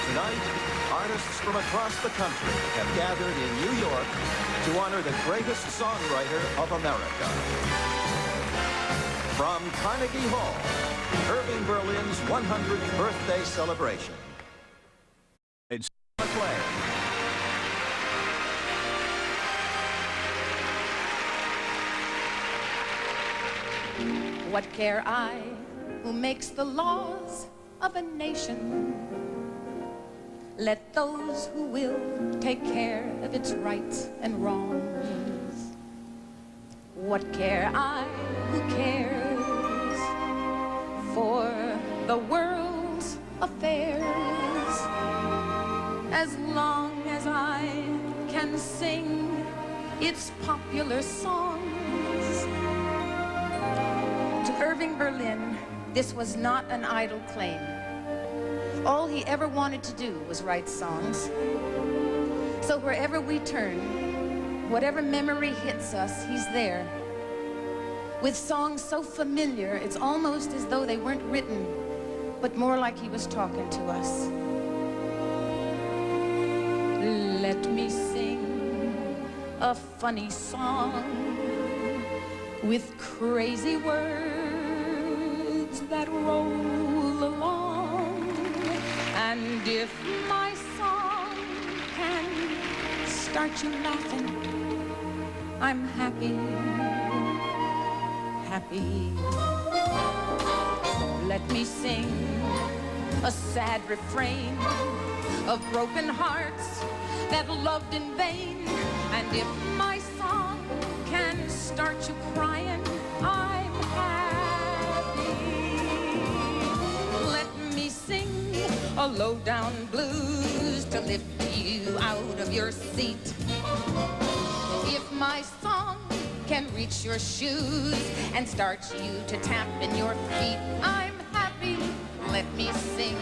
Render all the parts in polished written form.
Tonight, artists from across the country have gathered in New York to honor the greatest songwriter of America. From Carnegie Hall, Irving Berlin's 100th birthday celebration. It's McLean. What care I who makes the laws of a nation? Let those who will take care of its rights and wrongs. What care I who cares for the world's affairs? As long as I can sing its popular songs. To Irving Berlin, this was not an idle claim. All he ever wanted to do was write songs. So wherever we turn, whatever memory hits us, he's there. With songs so familiar, it's almost as though they weren't written, but more like he was talking to us. Let me sing a funny song with crazy words that roll along. And if my song can start you laughing, I'm happy, happy. Let me sing a sad refrain of broken hearts that loved in vain. And if my song can start you crying, I'm happy. Let me sing a low-down blues to lift you out of your seat. If my song can reach your shoes and start you to tap in your feet, I'm happy. Let me sing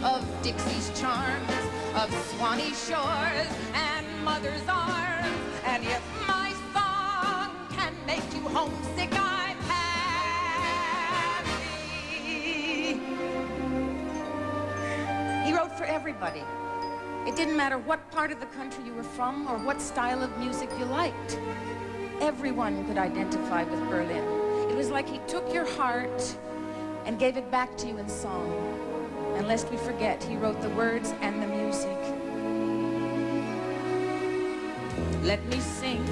of Dixie's charms, of Swanee shores and mother's arms. And if my song can make you homesick, I'm happy. He wrote for everybody. It didn't matter what part of the country you were from or what style of music you liked. Everyone could identify with Berlin. It was like he took your heart and gave it back to you in song. And lest we forget, he wrote the words and the music. Let me sing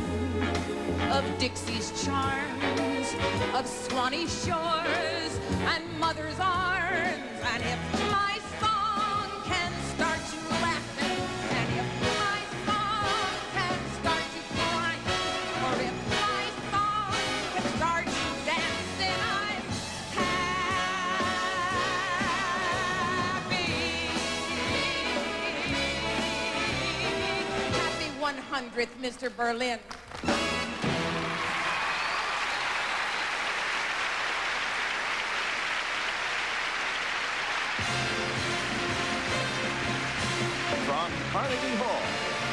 of Dixie's charms, of Swanee shores and mother's arms. And if my song can start you laughing, and if my song can start you crying, or if my song can start you dancing, I'm happy. Happy 100th, Mr. Berlin. From Carnegie Hall,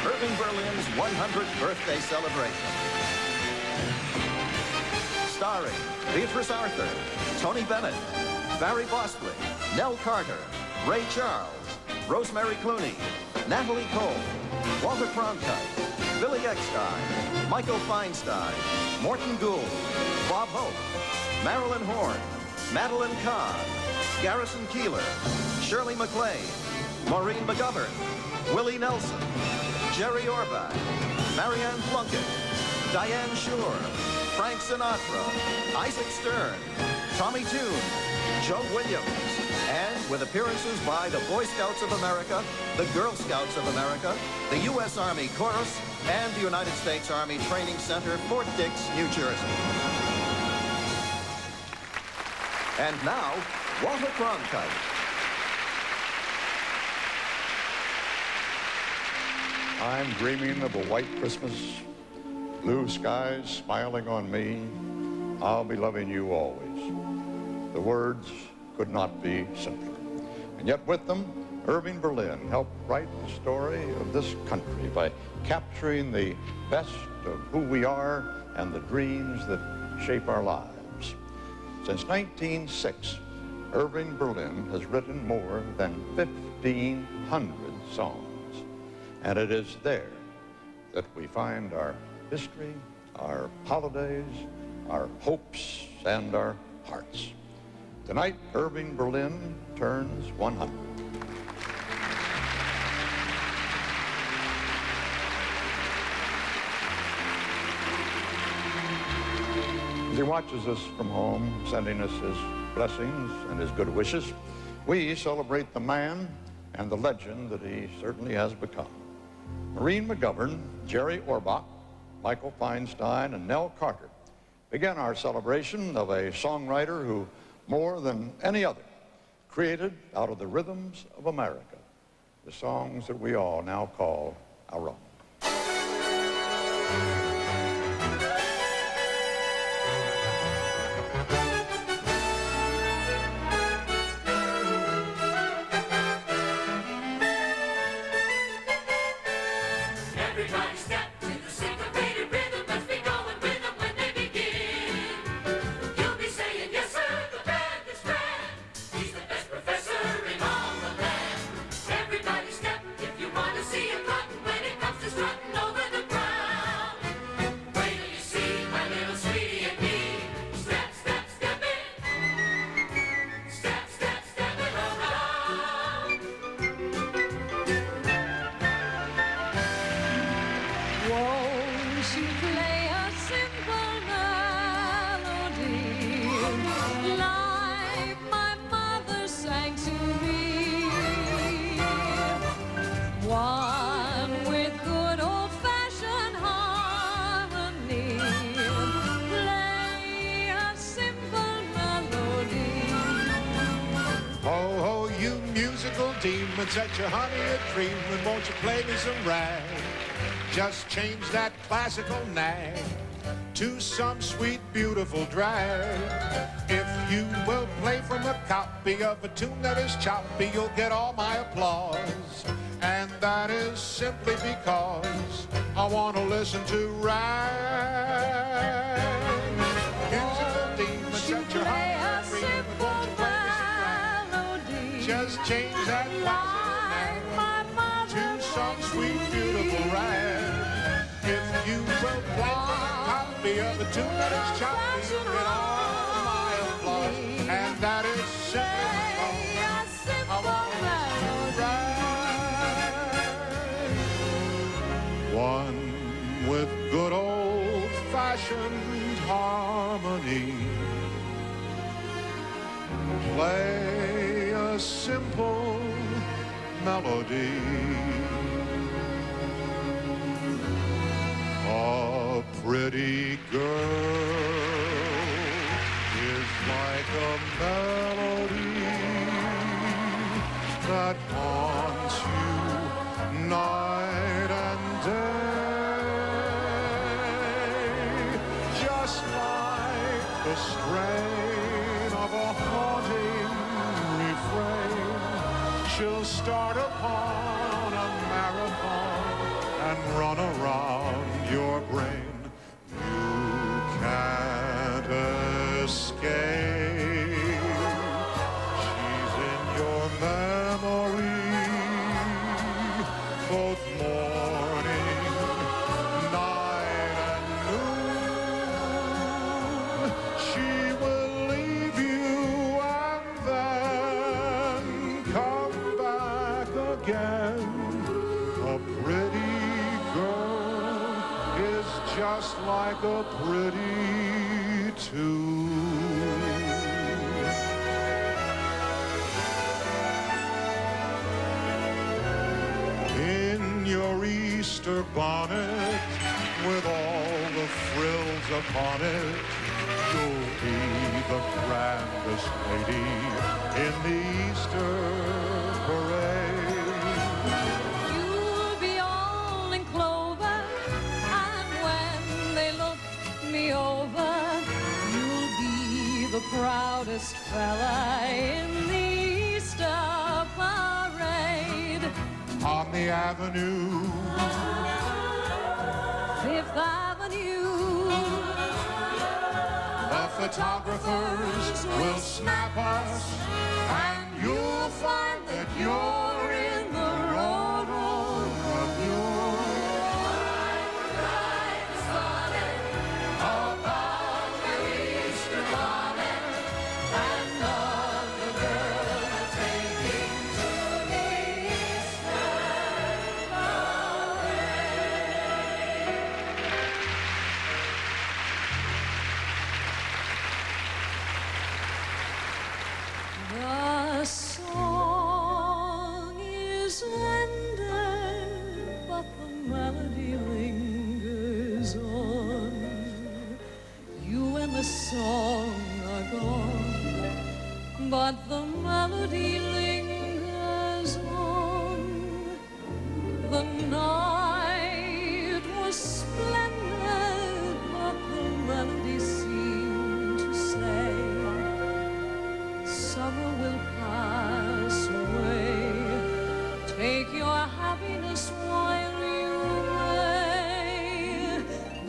Irving Berlin's 100th birthday celebration. Starring Beatrice Arthur, Tony Bennett, Barry Bostwick, Nell Carter, Ray Charles, Rosemary Clooney, Natalie Cole, Walter Cronkite, Billy Eckstein, Michael Feinstein, Morton Gould, Bob Hope, Marilyn Horne, Madeline Kahn, Garrison Keillor, Shirley MacLaine, Maureen McGovern, Willie Nelson, Jerry Orbach, Marianne Plunkett, Diane Shore, Frank Sinatra, Isaac Stern, Tommy Tune, Joe Williams, and with appearances by the Boy Scouts of America, the Girl Scouts of America, the U.S. Army Chorus, and the United States Army Training Center, Fort Dix, New Jersey. And now, Walter Cronkite. I'm dreaming of a white Christmas, blue skies smiling on me. I'll be loving you always. The words could not be simpler. And yet with them, Irving Berlin helped write the story of this country by capturing the best of who we are and the dreams that shape our lives. Since 1906, Irving Berlin has written more than 15 100 songs. And it is there that we find our history, our holidays, our hopes, and our hearts. Tonight, Irving Berlin turns 100. As he watches us from home, sending us his blessings and his good wishes, we celebrate the man and the legend that he certainly has become. Maureen McGovern, Jerry Orbach, Michael Feinstein, and Nell Carter began our celebration of a songwriter who, more than any other, created out of the rhythms of America the songs that we all now call our own. Everybody step to the syncopated rhythm. Let's be going with them when they begin. You'll be saying, yes, sir, the band is grand. He's the best professor in all the land. Everybody step if you want to see him cutting when it comes to strutting over the ground. Wait till you see my little sweetie and me. Step, step, step in. Step, step, step it around. Won't you play a simple melody like my mother sang to me? One with good old-fashioned harmony. Play a simple melody. Ho, ho, you musical demons, set your honey a dreaming. Won't you play me some rag? Just change that classical nag to some sweet, beautiful drag. If you will play from a copy of a tune that is choppy, you'll get all my applause. And that is simply because I want to listen to rag. Musical demons, set your honey a dreaming. Won't you play me some rag? Just change that classical nag to some sweet, beautiful rag. If you will play from a copy of a tune that is choppy, you'll get all my applause. And that is simply because I want to listen to rag. One with good old-fashioned harmony. Play a simple melody. A pretty girl is like a melody that haunts you night and day, just like the strain of a haunting refrain. She'll start upon a marathon and run around your brain. You can't escape. She's in your memory, both morning, night, and noon. She will leave you and then come back again. A pretty girl is just like a pretty tune. In your Easter bonnet, with all the frills upon it, you'll be the grandest lady in the Easter parade. You'll be all in clover, and when they look me over, you'll be the proudest fella in the Easter parade. On the avenue, Fifth Avenue, the photographers will snap us, and you'll find that you're in the make your happiness while you may.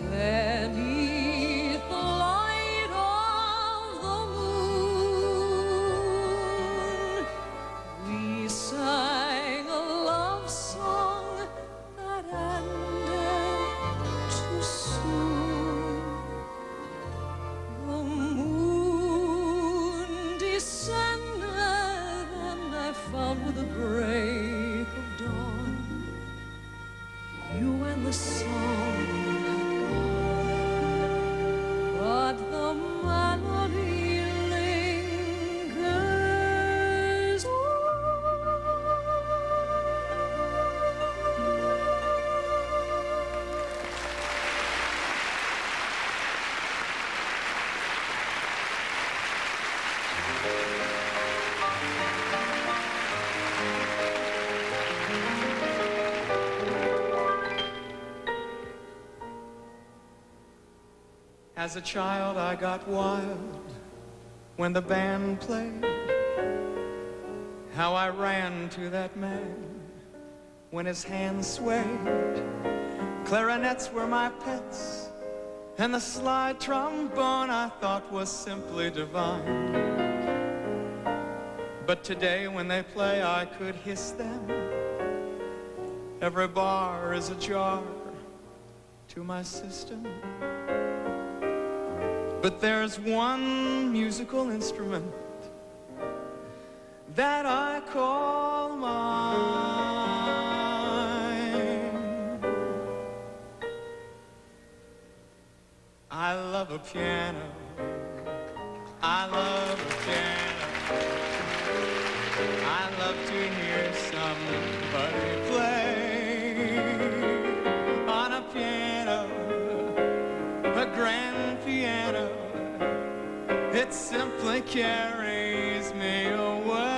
Beneath the light of the moon, we sang a love song that ended too soon. The moon descended, and I found with the break of dawn, you and the song had gone, but the melody lingers on. As a child, I got wild when the band played. How I ran to that man when his hands swayed. Clarinets were my pets, and the slide trombone I thought was simply divine. But today when they play, I could hiss them. Every bar is a jar to my system. But there's one musical instrument that I call mine. I love a piano. I love a piano. I love to hear somebody play on a piano, a grand piano. It simply carries me away.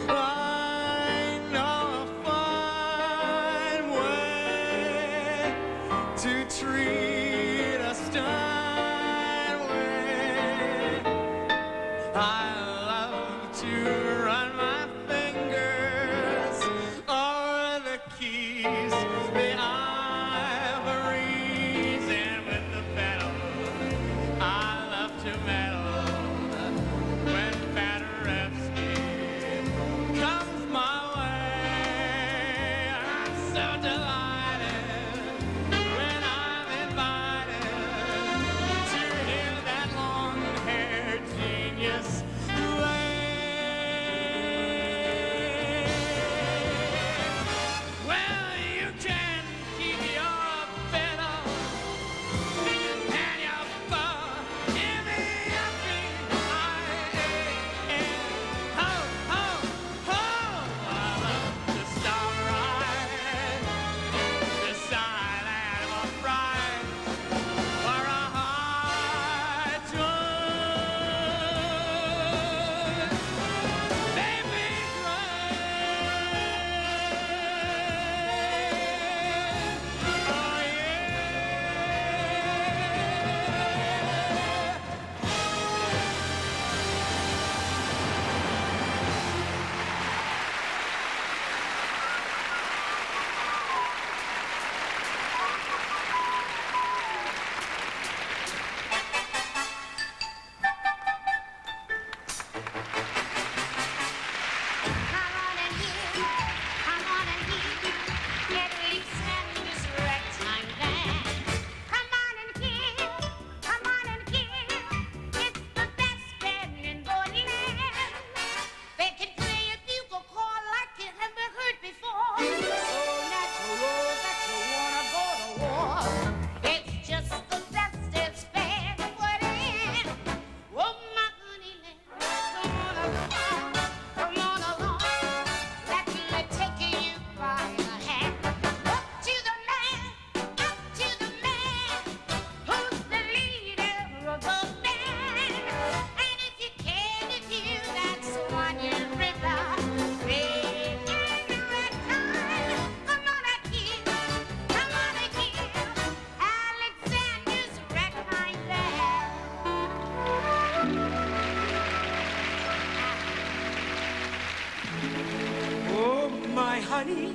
I know a fine way to treat a Steinway. I love to run my fingers over the keys, the ivories, and with the pedal I love my honey.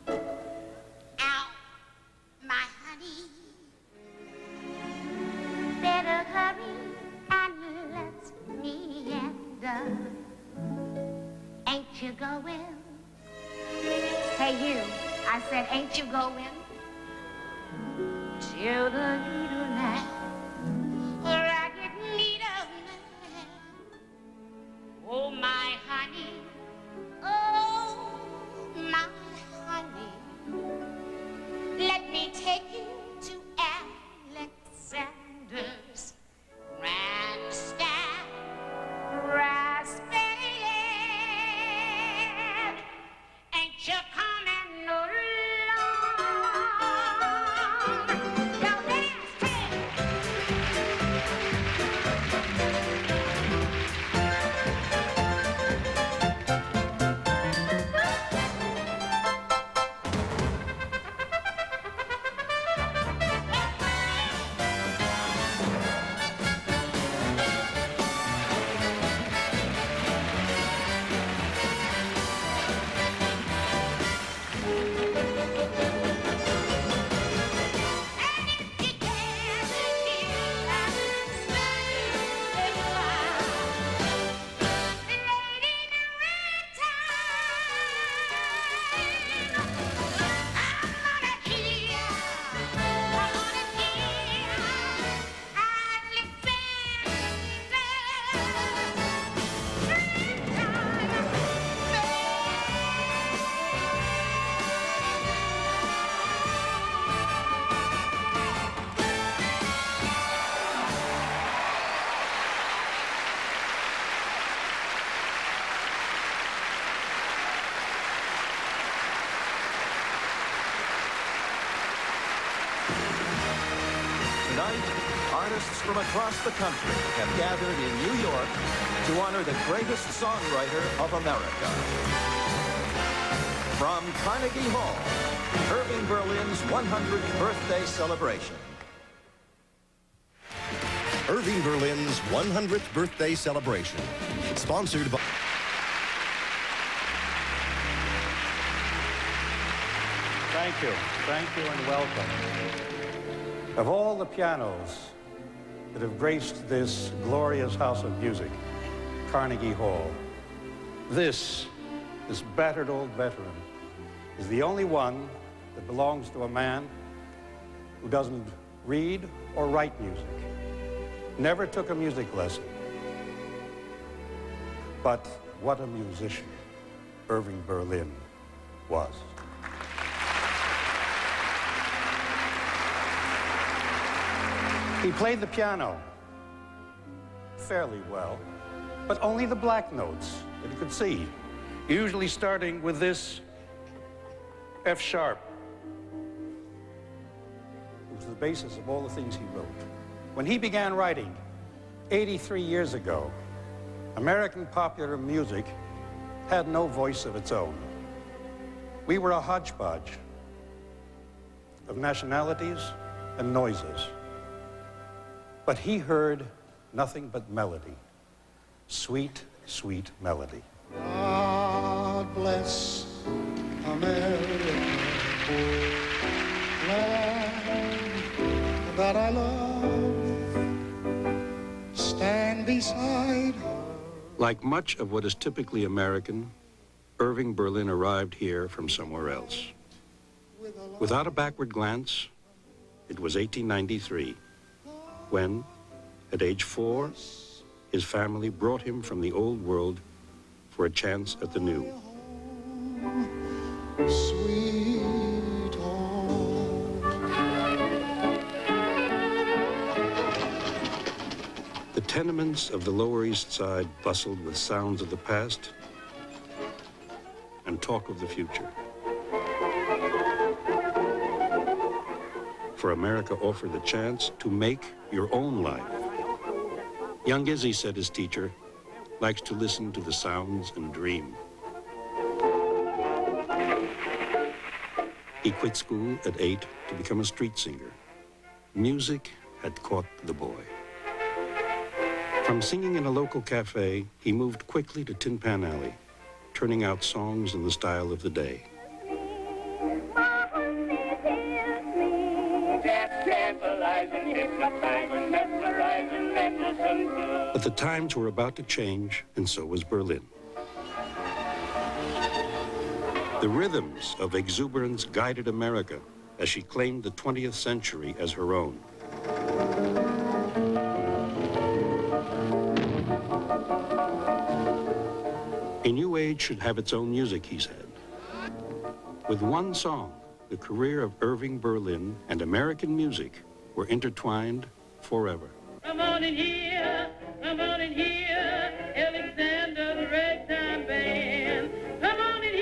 Ow, my honey. Better hurry and let me enter. Ain't you going? Hey, you. I said, ain't you going? To the needle line. Ragged needle man. Oh, my honey. Oh, my honey. Let me take you to Alexander's grandstand. Raspberry. Ain't you coming along? Now dance, hey! Tonight, artists from across the country have gathered in New York to honor the greatest songwriter of America. From Carnegie Hall, Irving Berlin's 100th birthday celebration. Irving Berlin's 100th birthday celebration, sponsored by... Thank you, and welcome. Of all the pianos that have graced this glorious house of music, Carnegie Hall, this battered old veteran, is the only one that belongs to a man who doesn't read or write music, never took a music lesson. But what a musician Irving Berlin was. He played the piano fairly well, but only the black notes that he could see, usually starting with this F sharp. It was the basis of all the things he wrote. When he began writing 83 years ago, American popular music had no voice of its own. We were a hodgepodge of nationalities and noises. But he heard nothing but melody, sweet, sweet melody. God bless America, land that I love, stand beside her. Like much of what is typically American, Irving Berlin arrived here from somewhere else. Without a backward glance, it was 1893. When, at age 4, his family brought him from the old world for a chance at the new. Sweet home. The tenements of the Lower East Side bustled with sounds of the past and talk of the future. For America offered the chance to make your own life. Young Izzy, said his teacher, likes to listen to the sounds and dream. He quit school at 8 to become a street singer. Music had caught the boy. From singing in a local cafe, he moved quickly to Tin Pan Alley, turning out songs in the style of the day. But the times were about to change, and so was Berlin. The rhythms of exuberance guided America as she claimed the 20th century as her own. A new age should have its own music, he said. With one song, the career of Irving Berlin and American music were intertwined forever. Come on in here, Alexander the Ragtime Band. Come on in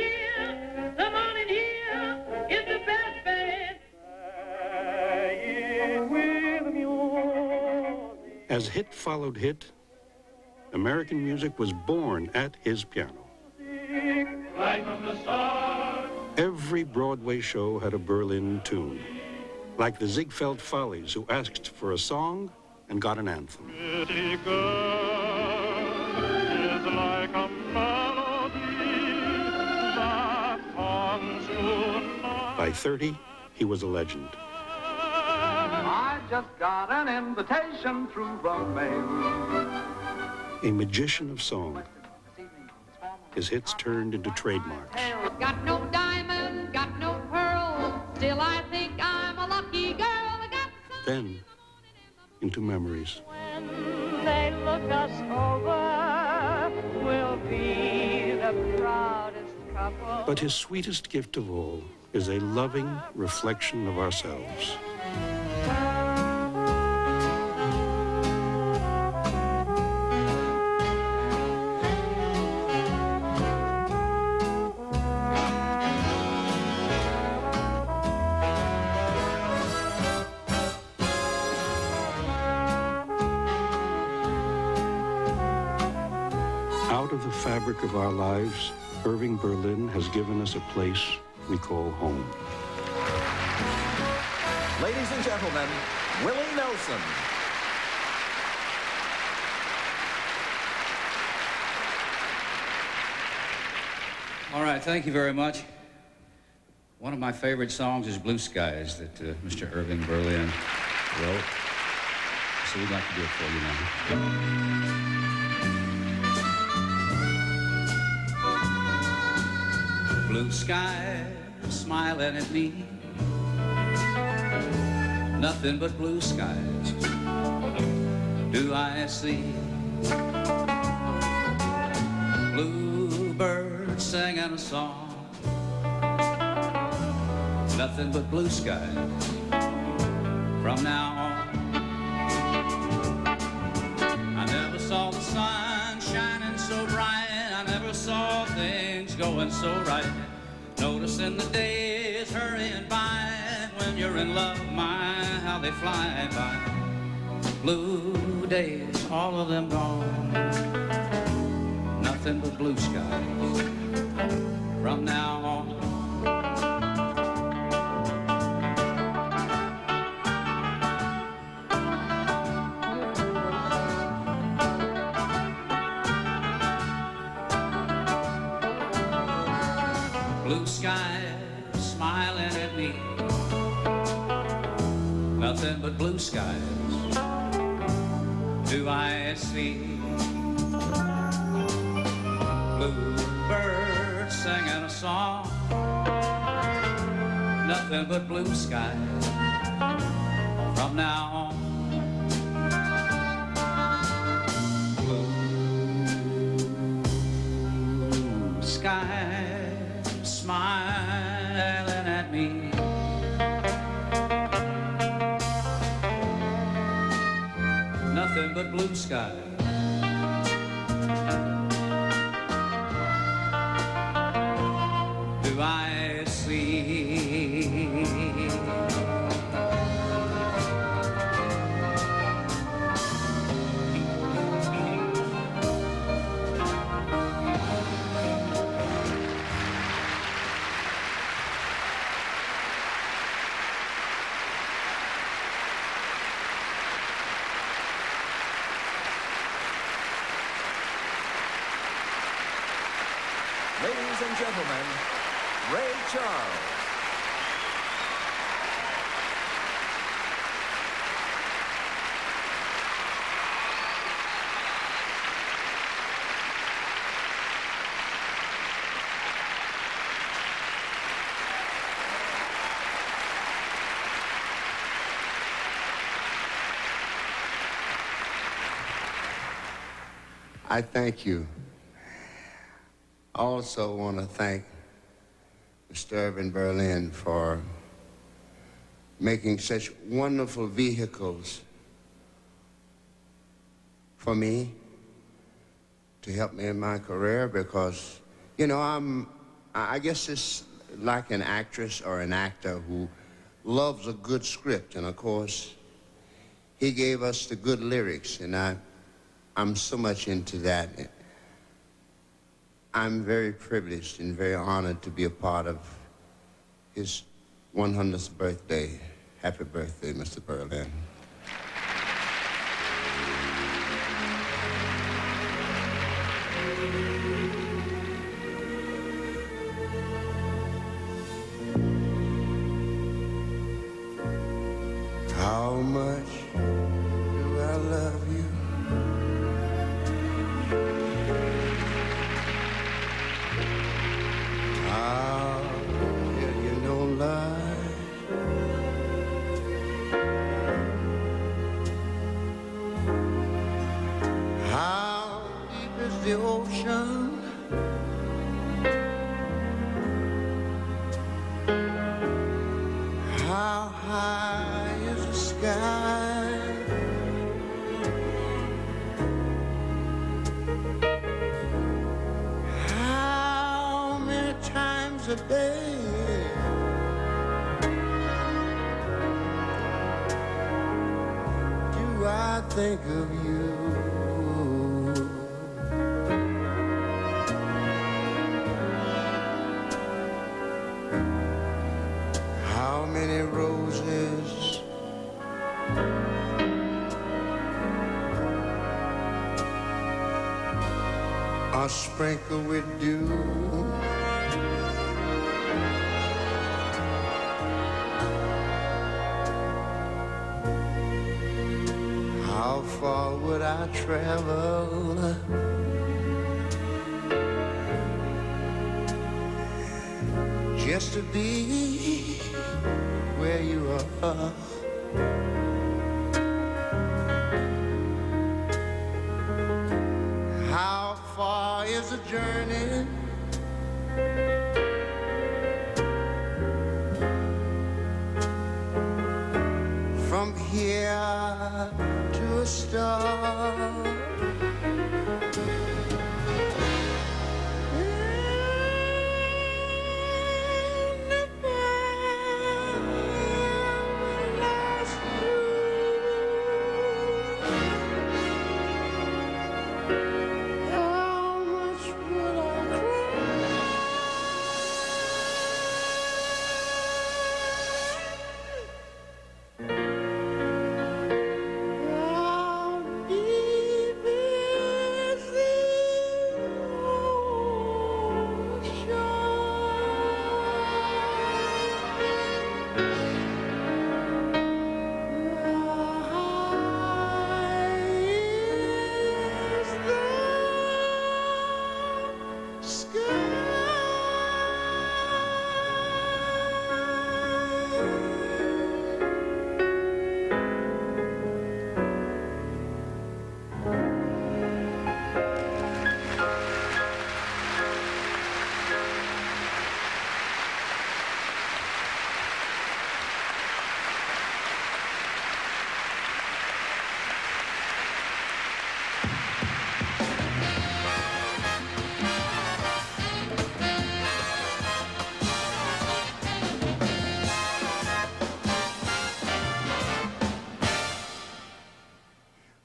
here, it's the best band. As hit followed hit, American music was born at his piano. Right from the start. Every Broadway show had a Berlin tune, like the Ziegfeld Follies, who asked for a song and got an anthem. Pretty girl is like a melody that haunts you night. By 30, he was a legend. I just got an invitation through romance. A magician of song. His hits turned into trademarks. Got no diamond, got no pearl, still I think I'm a lucky girl. I got some Then, into memories. When they look us over, we'll be the proudest couple. But his sweetest gift of all is a loving reflection of ourselves. Out of the fabric of our lives, Irving Berlin has given us a place we call home. Ladies and gentlemen, Willie Nelson. All right, thank you very much. One of my favorite songs is Blue Skies that Mr. Irving Berlin wrote. So we'd like to do it for you now. Blue skies smiling at me, nothing but blue skies do I see. Bluebirds singing a song, nothing but blue skies from now on. I never saw the sun shining so bright, I never saw things going so right. Noticing the days hurrying by, when you're in love, my, how they fly by. Blue days, all of them gone, nothing but blue skies from now on. Blue skies smiling at me, nothing but blue skies do I see. Bluebirds singing a song, nothing but blue skies from now on. Blue skies smiling at me, nothing but blue skies do I see. Ladies and gentlemen, Ray Charles. I thank you. I also want to thank Mr. Irving Berlin for making such wonderful vehicles for me to help me in my career because, you know, I guess it's like an actress or an actor who loves a good script, and of course, he gave us the good lyrics, and I'm so much into that. I'm very privileged and very honored to be a part of his 100th birthday. Happy birthday, Mr. Berlin. How much do I love you? I'll tell you no lie. How deep is the ocean? How high is the sky? How many times a day do I think of you? How many roses are sprinkled with dew? How far would I travel just to be where you are? How far is the journey from here to a star? How much would I cry? How deep is the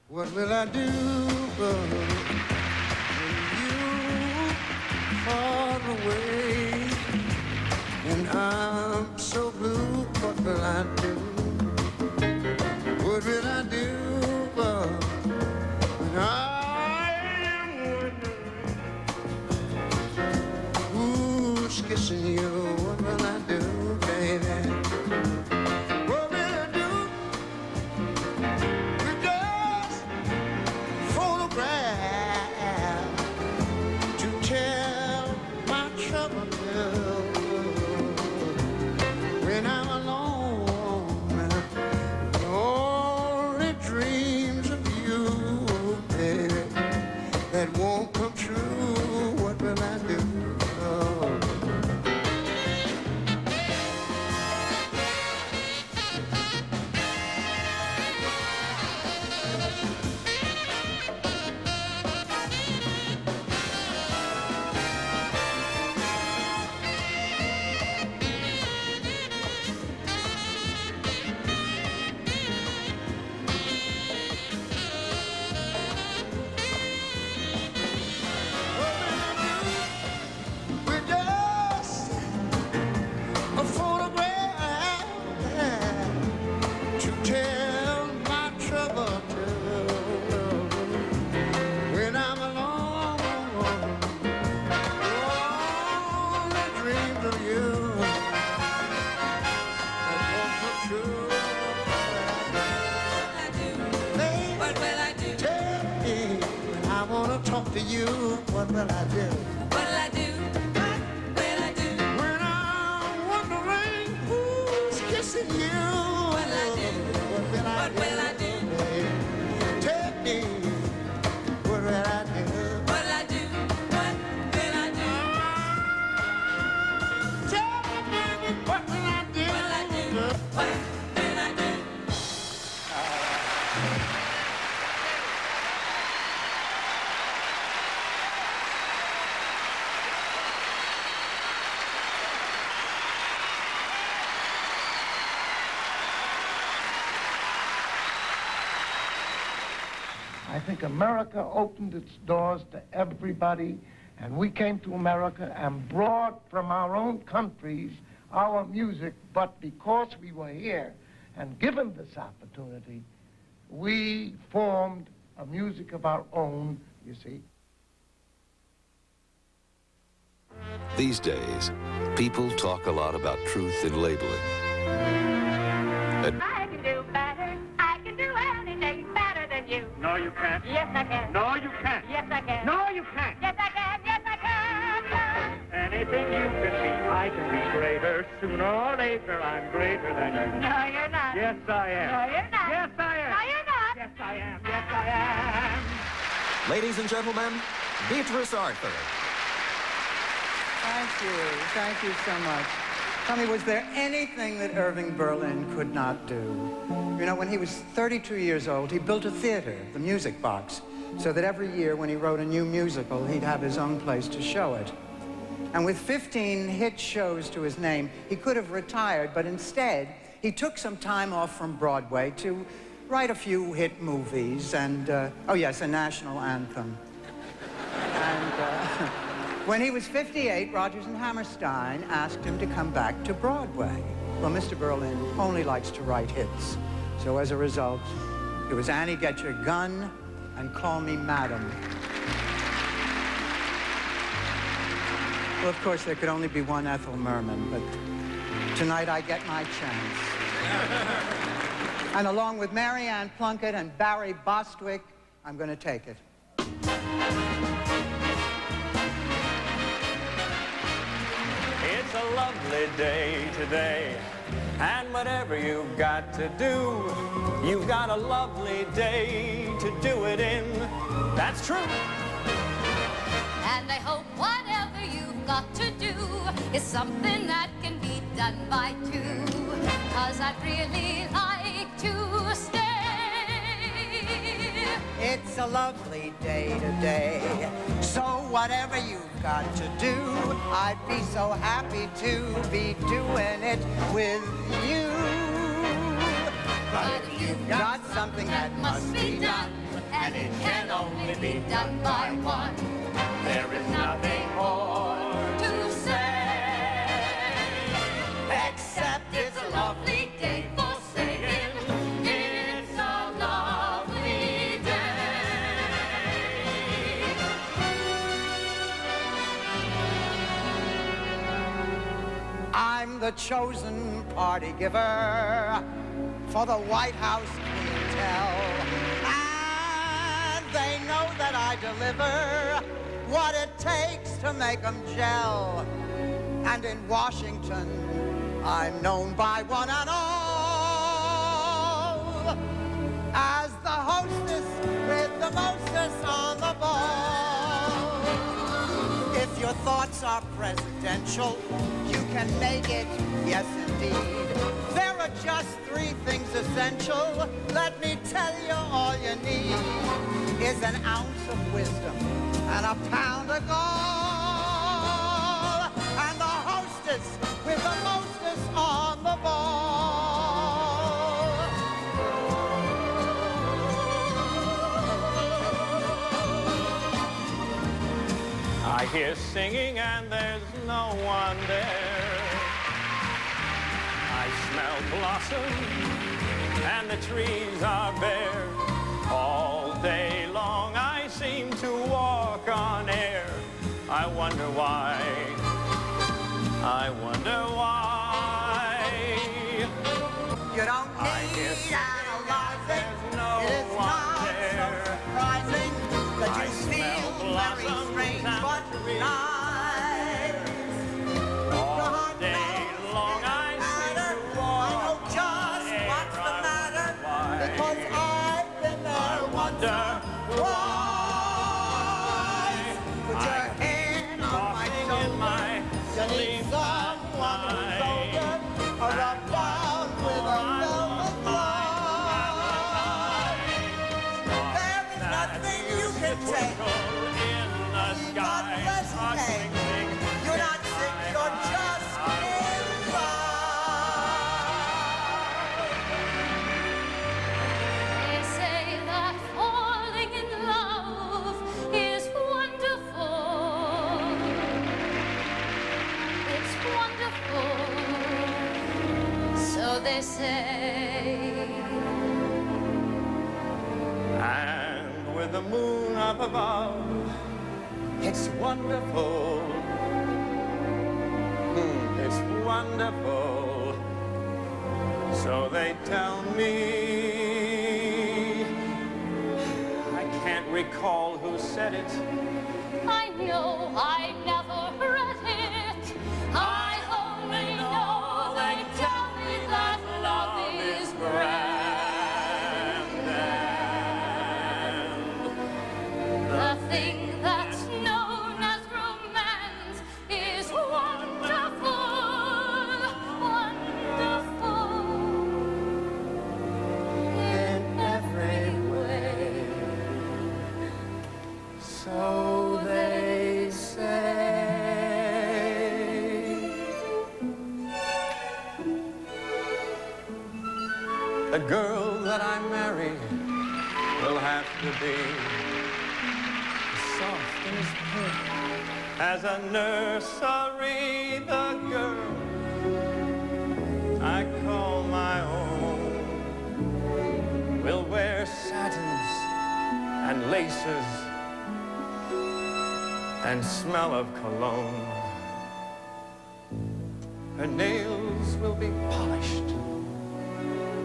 What will I do when you far away and I'm so blue? What will I do? What will I do when I am wondering kissing you. What will I do, baby? What will I do with just photograph to tell my trouble when I'm alone? Only dreams of you, baby, that won't come true. What will I do? With just a photograph to tell my trouble to when I'm alone. All the dreams of you that won't come true. What will I do? Tell me when I wanna talk to you. What will I do? What'll I do? What will I do? When I'm wondering who's kissing you. What'll I do? What will I What do? will I do? Tell me, what will I do? What'll I do? What will I do? Tell me, baby, what will I do? What'll I do? What will I do? I think America opened its doors to everybody, and we came to America and brought from our own countries our music, but because we were here and given this opportunity, we formed a music of our own, you see. These days, people talk a lot about truth in labeling. I can do better. I can do anything better than you. No, you can't. Yes, I can. No, you can't. Yes, I can. No, you can't. Yes, I can. Yes, I can. Anything you can be, I can be greater. Sooner or later, I'm greater than you. No, you're not. Yes, I am. No, you're not. Yes, I am. No, you're not. Yes, I am. Yes, I am. Ladies and gentlemen, Beatrice Arthur. Thank you. Thank you so much. Tell me, was there anything that Irving Berlin could not do? You know, when he was 32 years old, he built a theater, the Music Box, so that every year when he wrote a new musical, he'd have his own place to show it. And with 15 hit shows to his name, he could have retired, but instead, he took some time off from Broadway to write a few hit movies and, oh yes, a national anthem. And when he was 58, Rodgers and Hammerstein asked him to come back to Broadway. Well, Mr. Berlin only likes to write hits. So as a result, it was Annie, Get Your Gun and Call Me Madam. Well, of course, there could only be one Ethel Merman, but tonight I get my chance. And along with Mary Ann Plunkett and Barry Bostwick, I'm going to take it. It's a lovely day today, and whatever you've got to do, you've got a lovely day to do it in. That's true. And I hope whatever you've got to do is something that can be done by two, 'cause I'd really like to stay. It's a lovely day today, so whatever you've got to do, I'd be so happy to be doing it with you. But if you've got something that must be done, and it can only be done by one, there is nothing more to say, except it's a lovely day for saying it's a lovely day. I'm the chosen party giver for the White House clientele. And they know that I deliver what it takes to make them gel. And in Washington, I'm known by one and all as the hostess with the mostest on the ball. If your thoughts are presidential, you can make it, yes indeed. There are just 3 things essential. Let me tell you, all you need is an ounce of wisdom and a pound of gall. And the hostess with the mostest on the ball. I hear singing and there's no one there. I smell blossom and the trees are bare. All day long I seem to walk on air. I wonder why. I wonder why. You don't need analyzing. It is not so surprising that you feel very strange but nice. All day long I seem to walk. I know just what's the matter because I've been there once or twice. Put your hand on my shoulder. You need someone who's older or rub down with a velvet glove. There is nothing you can take. You're not hesitate. You're not sick, you're just in love. They say that falling in love is wonderful. It's wonderful. So they say. And with the moon up above, it's wonderful. It's wonderful. So they tell me. I can't recall who said it. I know I never read it. I only know they tell me that love is grand. And the thing that's known as romance is wonderful, wonderful in every way. So they say. The girl that I marry will have to be soft and pink as a nursery. The girl I call my own will wear satins and laces and smell of cologne. Her nails will be polished,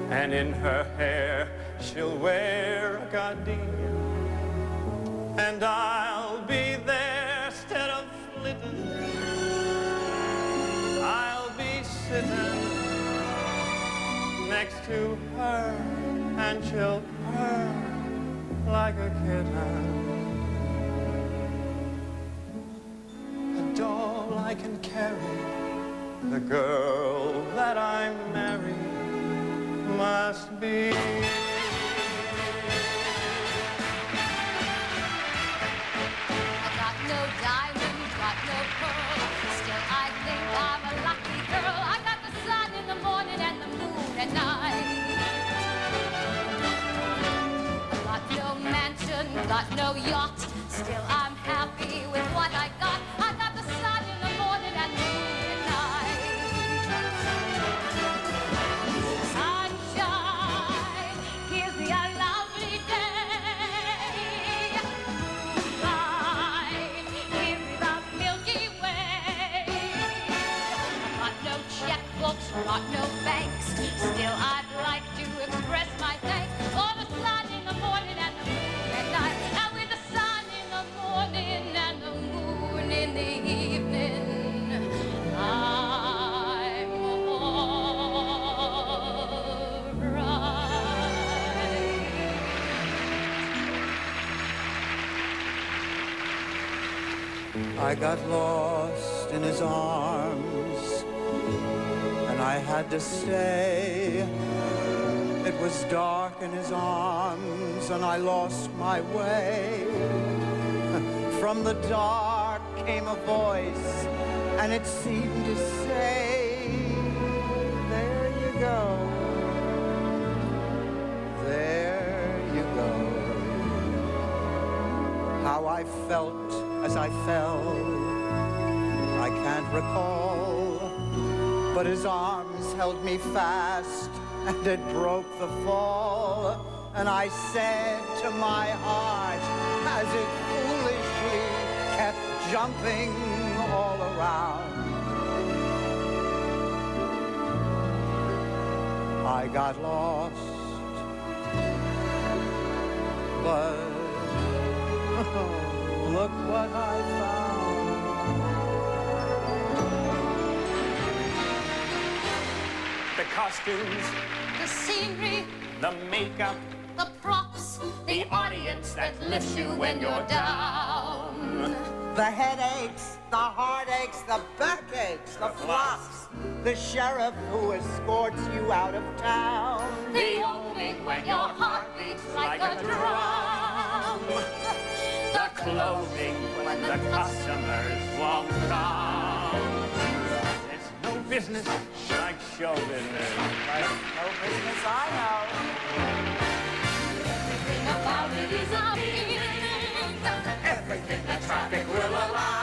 and in her hair she'll wear a gardenia. And I'll be there instead of flitting. I'll be sitting next to her, and she'll purr like a kitten. A doll I can carry. The girl that I marry must be. I got no diamond, got no pearl. Still, I think I'm a lucky girl. I got the sun in the morning and the moon at night. Got no mansion, got no yacht. Still, I'm happy with what I got. I got the sun in the morning and the moon at night. Sunshine gives me a lovely day. Light, give me the Milky Way. Got no got no thanks. Still, I'd like to express my thanks for the sun in the morning and the moon at night, and with the sun in the morning and the moon in the evening. I'm all right. I got lost in his arms, and I had to stay. It was dark in his arms, and I lost my way. From the dark came a voice, and it seemed to say, there you go, there you go. How I felt as I fell, I can't recall, but his arms held me fast, and it broke the fall. And I said to my heart, as it foolishly kept jumping all around, I got lost, but look what I found. The costumes, The scenery, the makeup, the props, the audience that lifts you when you're down. The headaches, the heartaches, the backaches, the flops, the sheriff who escorts you out of town. The opening when your heart beats like a drum. the clothing when the customers won't come. It's no business like show business. Like no business I know. Everything about it is appealing. Everything the traffic will allow.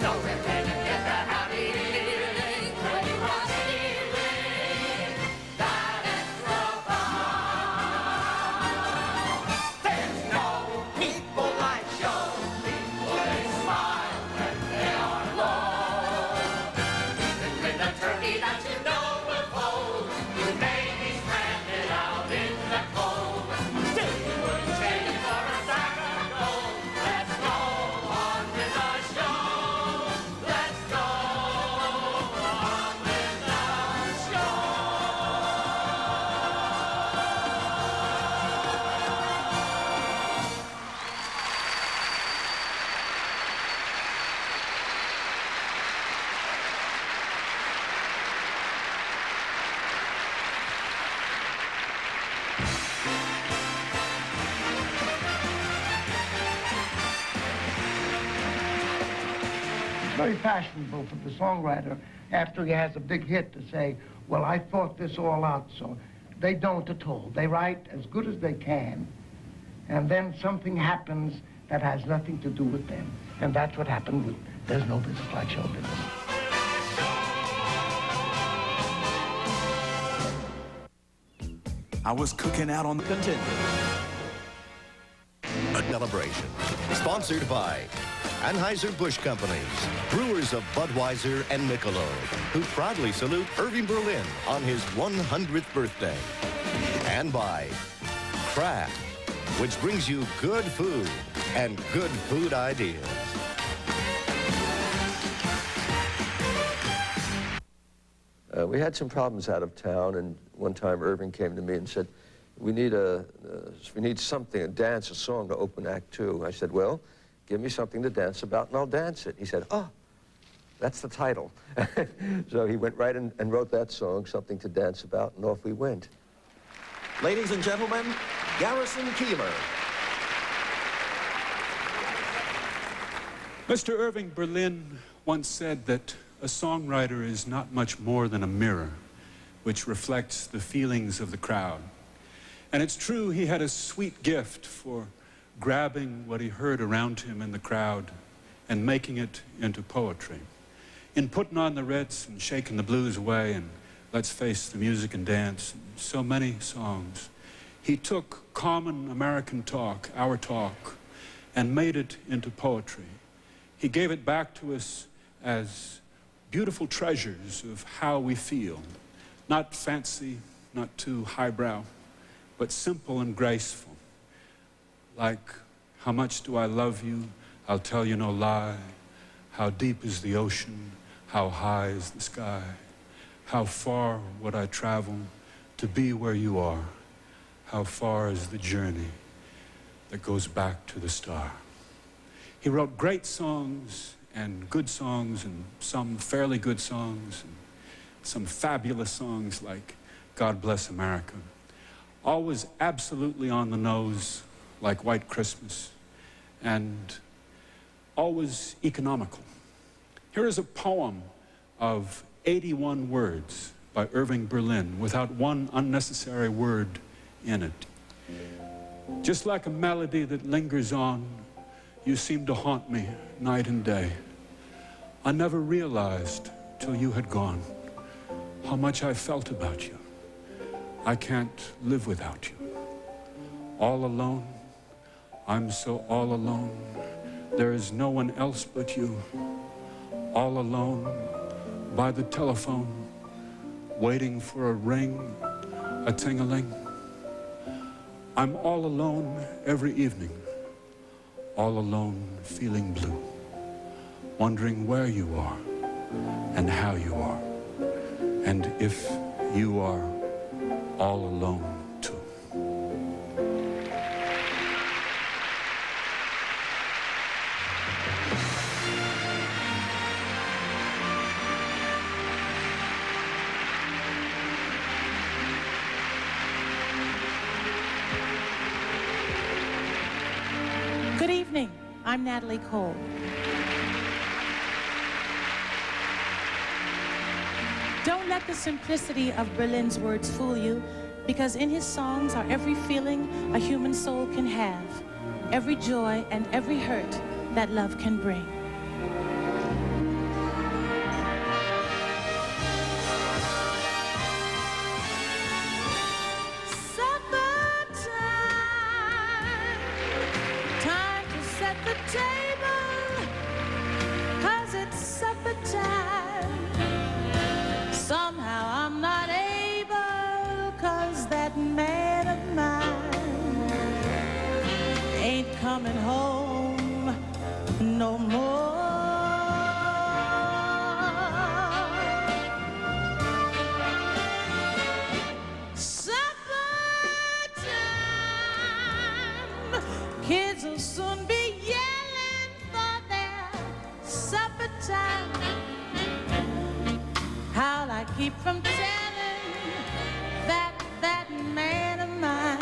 No repayment get the happy feeling when you are stealing that extra bound. There's no people like show. People they smile when they are low. Even with a turkey that you know will fold, you may be stranded out in the cold. Still you would take it for a sack of gold. Let's go on with the show. Let's go on with the show. Very fashionable for the songwriter after he has a big hit to say, well, I thought this all out, so they don't at all. They write as good as they can, and then something happens that has nothing to do with them. And that's what happened with There's No Business Like Show Business. I was cooking out on the Continue. A celebration. Sponsored by Anheuser-Busch Companies, brewers of Budweiser and Michelob, who proudly salute Irving Berlin on his 100th birthday. And by Kraft, which brings you good food and good food ideas. We had some problems out of town, and one time Irving came to me and said, we need something, a dance, a song to open Act Two. I said, well, give me something to dance about and I'll dance it. He said, oh, that's the title. So he went right and wrote that song, Something to Dance About, and off we went. Ladies and gentlemen, Garrison Keillor. Mr. Irving Berlin once said that a songwriter is not much more than a mirror which reflects the feelings of the crowd. And it's true, he had a sweet gift for grabbing what he heard around him in the crowd and making it into poetry. In Putting on the Ritz and Shaking the Blues Away and Let's Face the Music and Dance, and so many songs, he took common American talk, our talk, and made it into poetry. He gave it back to us as beautiful treasures of how we feel. Not fancy, not too highbrow, but simple and graceful. Like, how much do I love you? I'll tell you no lie. How deep is the ocean? How high is the sky? How far would I travel to be where you are? How far is the journey that goes back to the star? He wrote great songs and some fairly good songs, and some fabulous songs like God Bless America. Always absolutely on the nose, like White Christmas, and always economical. Here is a poem of 81 words by Irving Berlin, without one unnecessary word in it. Just like a melody that lingers on, you seem to haunt me night and day. I never realized till you had gone how much I felt about you. I can't live without you. All alone, I'm so all alone. There is no one else but you. All alone by the telephone, waiting for a ring, a ting-a-ling. I'm all alone every evening, all alone feeling blue, wondering where you are and how you are, and if you are all alone too. Good evening. I'm Natalie Cole. Don't let the simplicity of Berlin's words fool you, because in his songs are every feeling a human soul can have, every joy and every hurt that love can bring. Coming home no more. Supper time. Kids will soon be yelling for their supper time. How'll I keep from telling that man of mine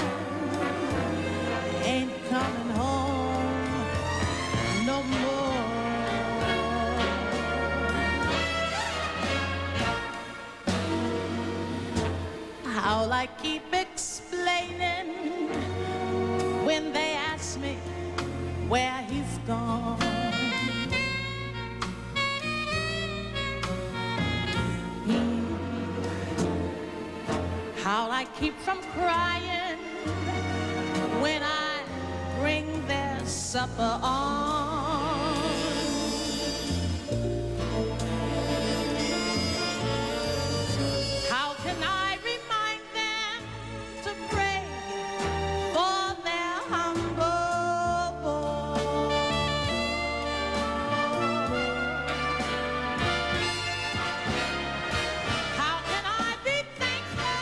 ain't coming home no more. How'll I keep explaining when they ask me where he's gone? How'll I keep from crying when I bring their supper on? How can I remind them to pray for their humble boy? How can I be thankful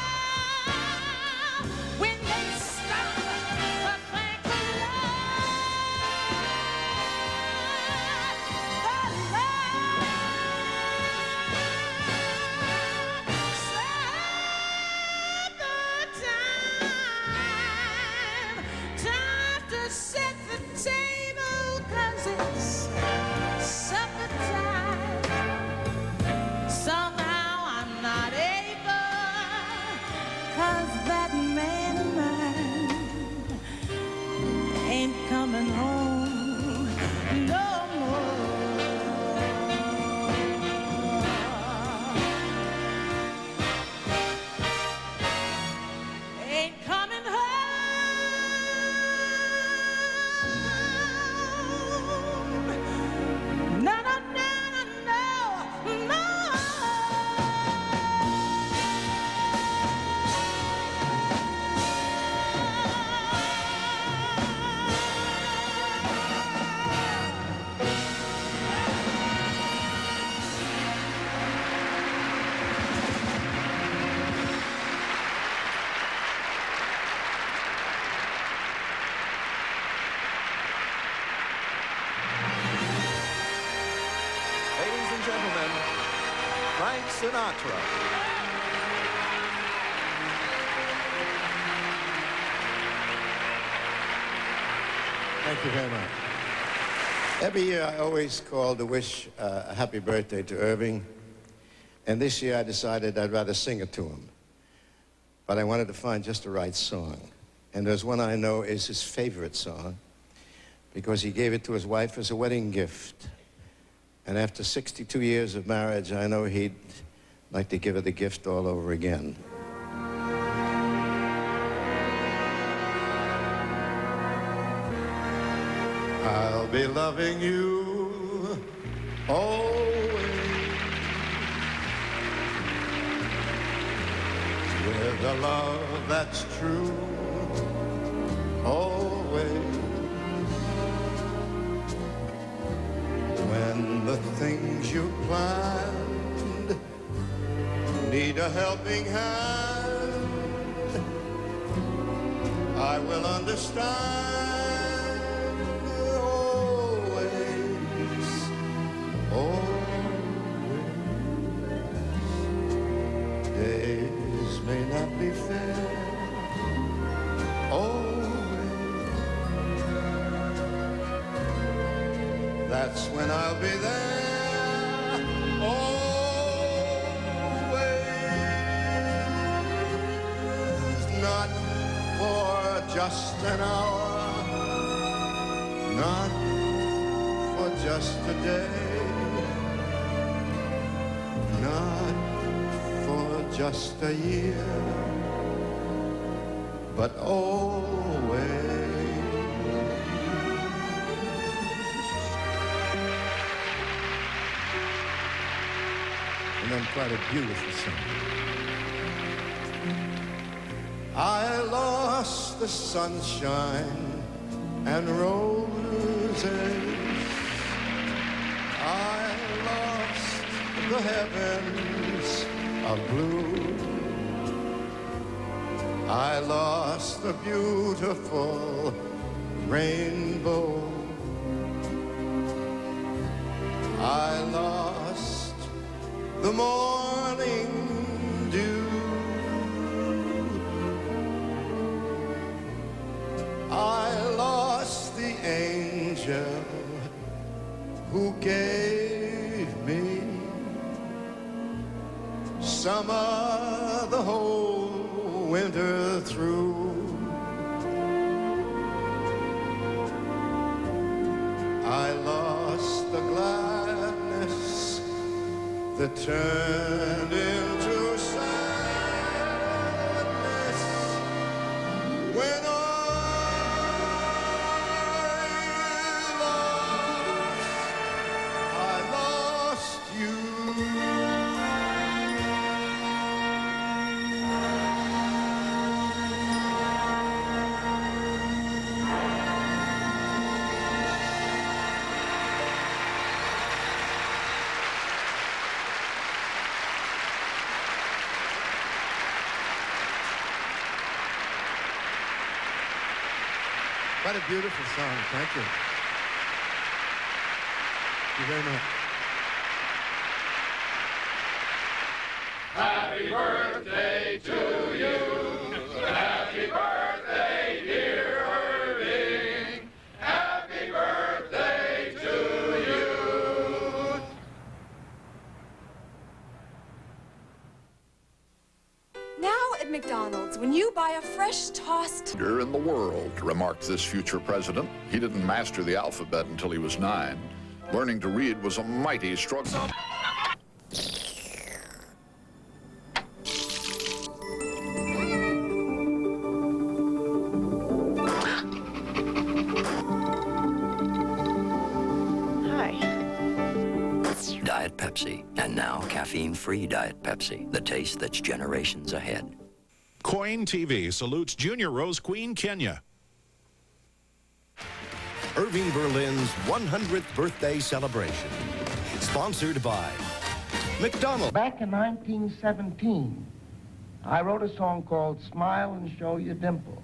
when they stop to thank the Lord? and gentlemen, Frank Sinatra. Thank you very much. Every year I always call to wish a happy birthday to Irving. And this year I decided I'd rather sing it to him. But I wanted to find just the right song. And there's one I know is his favorite song because he gave it to his wife as a wedding gift. And after 62 years of marriage, I know he'd like to give her the gift all over again. I'll be loving you always with a love that's true, always. When the things you planned need a helping hand, I will understand. Days may not be fair, always. That's when I'll be there, always. Not for just an hour, not for just a day, not for just a year, but always. And then quite a beautiful song. I lost the sunshine and roses. I lost the heavens of blue. I lost the beautiful rainbow. I lost the morning dew. I lost the angel who gave me summer the whole winter through. I lost the gladness that turned into sadness when I lost you. What a beautiful song. Thank you. Thank you very much. Happy birthday to you. Happy birthday, dear Irving. Happy birthday to you. Now at McDonald's, when you buy a fresh tossed... In the world, remarked this future president. He didn't master the alphabet until he was 9. Learning to read was a mighty struggle. Diet Pepsi, and now caffeine-free Diet Pepsi, the taste that's generations ahead. Coin TV salutes Junior Rose Queen Kenya. Irving Berlin's 100th birthday celebration. Sponsored by McDonald's. Back in 1917, I wrote a song called Smile and Show Your Dimple.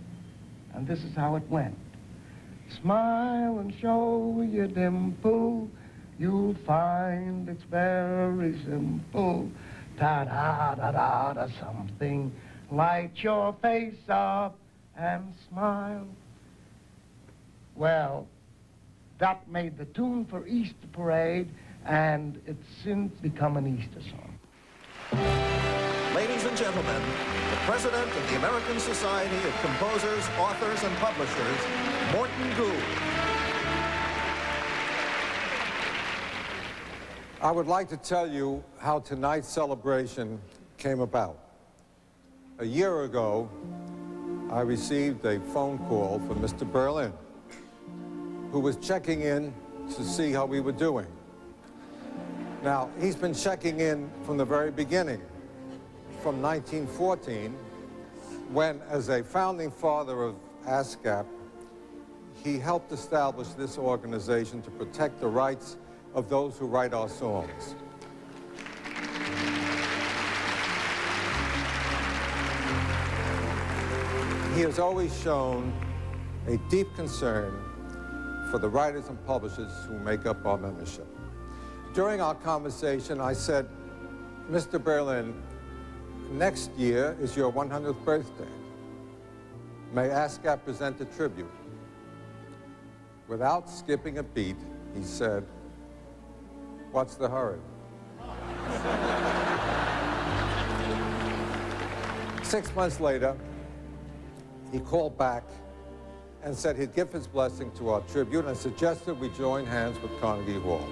And this is how it went. Smile and show your dimple. you'll find it's very simple. Ta-da-da-da-da, something. Light your face up and smile. Well, that made the tune for Easter Parade, and it's since become an Easter song. Ladies and gentlemen, the president of the American Society of Composers, Authors, and Publishers, Morton Gould. I would like to tell you how tonight's celebration came about. A year ago, I received a phone call from Mr. Berlin, who was checking in to see how we were doing. Now, he's been checking in from the very beginning, from 1914, when, as a founding father of ASCAP, he helped establish this organization to protect the rights of those who write our songs. He has always shown a deep concern for the writers and publishers who make up our membership. During our conversation, I said, Mr. Berlin, next year is your 100th birthday. May ASCAP present a tribute? Without skipping a beat, he said, what's the hurry? 6 months later, he called back and said he'd give his blessing to our tribute and suggested we join hands with Carnegie Hall.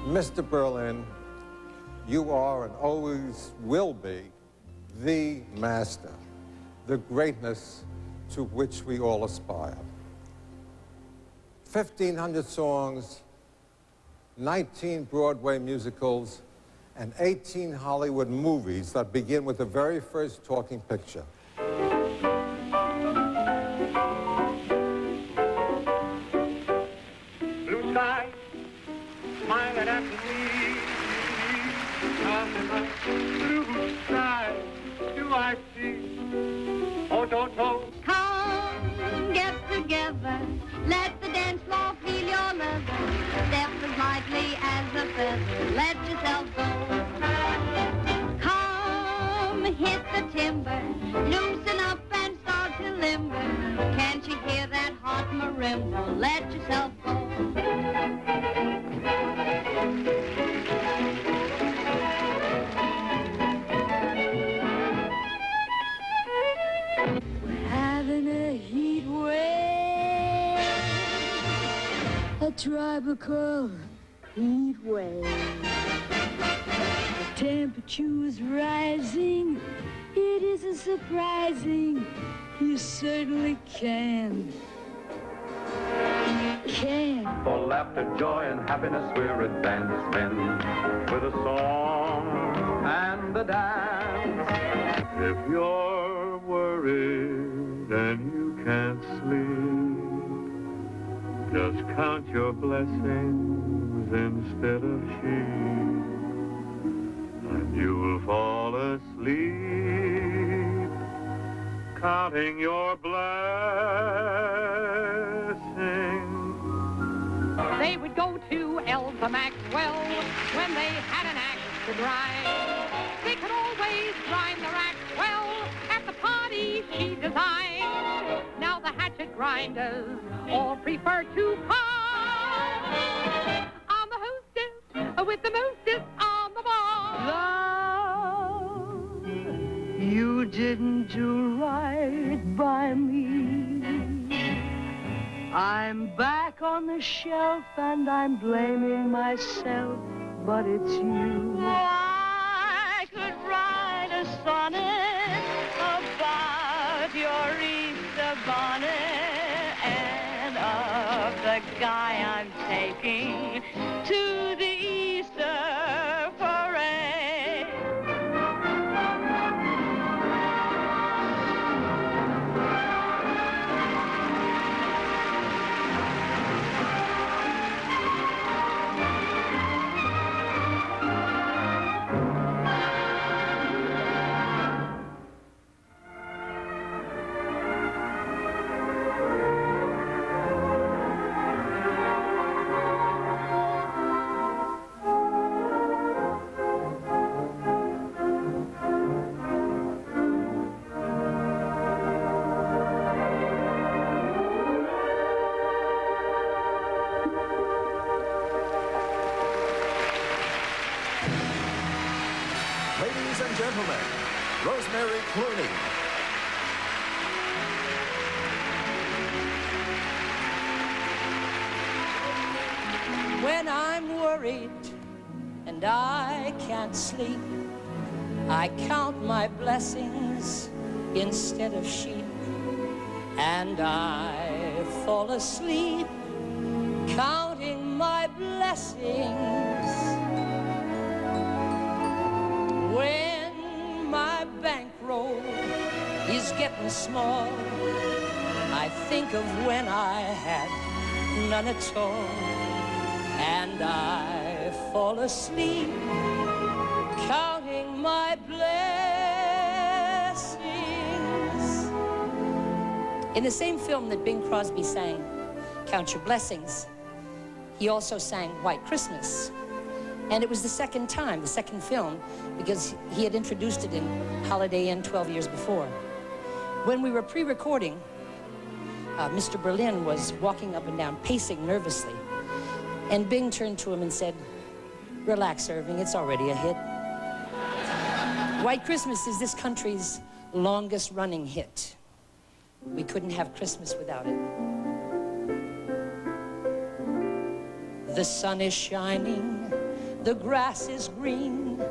Mr. Berlin, you are and always will be the master, the greatness to which we all aspire. 1,500 songs, 19 Broadway musicals, and 18 Hollywood movies that begin with the very first talking picture. Blue sky, smiling at me. Blue sky, do I see? Oh, don't, oh. Come, get together. Let the dance floor feel your leather. Step as lightly as a feather. Let yourself go. Come, hit the timber. Loosen up and start to limber. Can't you hear that hot marimba? Let yourself go. We're having a heat wave, a tropical heat wave. The temperature is rising. It isn't surprising. You certainly can. For laughter, joy, and happiness, we're a dance men with a song and a dance. If you're worried and you can't sleep, just count your blessings instead of sheep, and you'll fall asleep counting your blessings. They would go to Elsa Maxwell when they had an axe to grind. They could always grind their axe well at the party she designed. Now the hatchet grinders all prefer to pile on the hostess with the mostest on the bar. Love, you didn't do right by me. I'm back on the shelf and I'm blaming myself, but it's you. I could write a sonnet about your Easter bonnet and of the guy I'm taking to the Easter parade. and gentlemen, Rosemary Clooney. When I'm worried and I can't sleep, I count my blessings instead of sheep, and I fall asleep counting my blessings. When my bankroll is getting small, I think of when I had none at all, and I fall asleep counting my blessings. In the same film that Bing Crosby sang, Count Your Blessings, he also sang White Christmas. And it was the second time, the second film, because he had introduced it in Holiday Inn 12 years before. When we were pre-recording, Mr. Berlin was walking up and down, pacing nervously. And Bing turned to him and said, "Relax, Irving, it's already a hit." White Christmas is this country's longest running hit. We couldn't have Christmas without it. The sun is shining, the grass is green,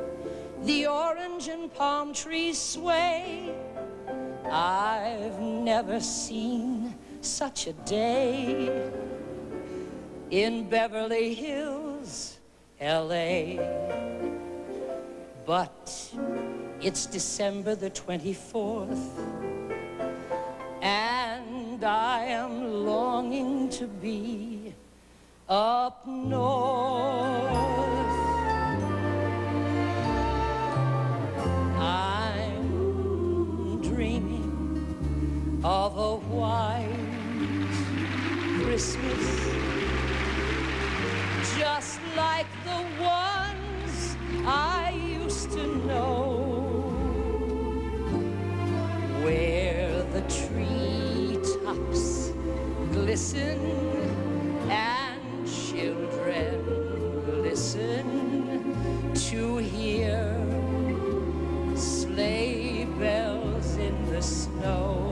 the orange and palm trees sway. I've never seen such a day in Beverly Hills, LA. But it's December the 24th, and I am longing to be up north. I'm dreaming of a white Christmas, just like the ones I used to know, where the treetops glisten and children listen to hear sleigh bells in the snow.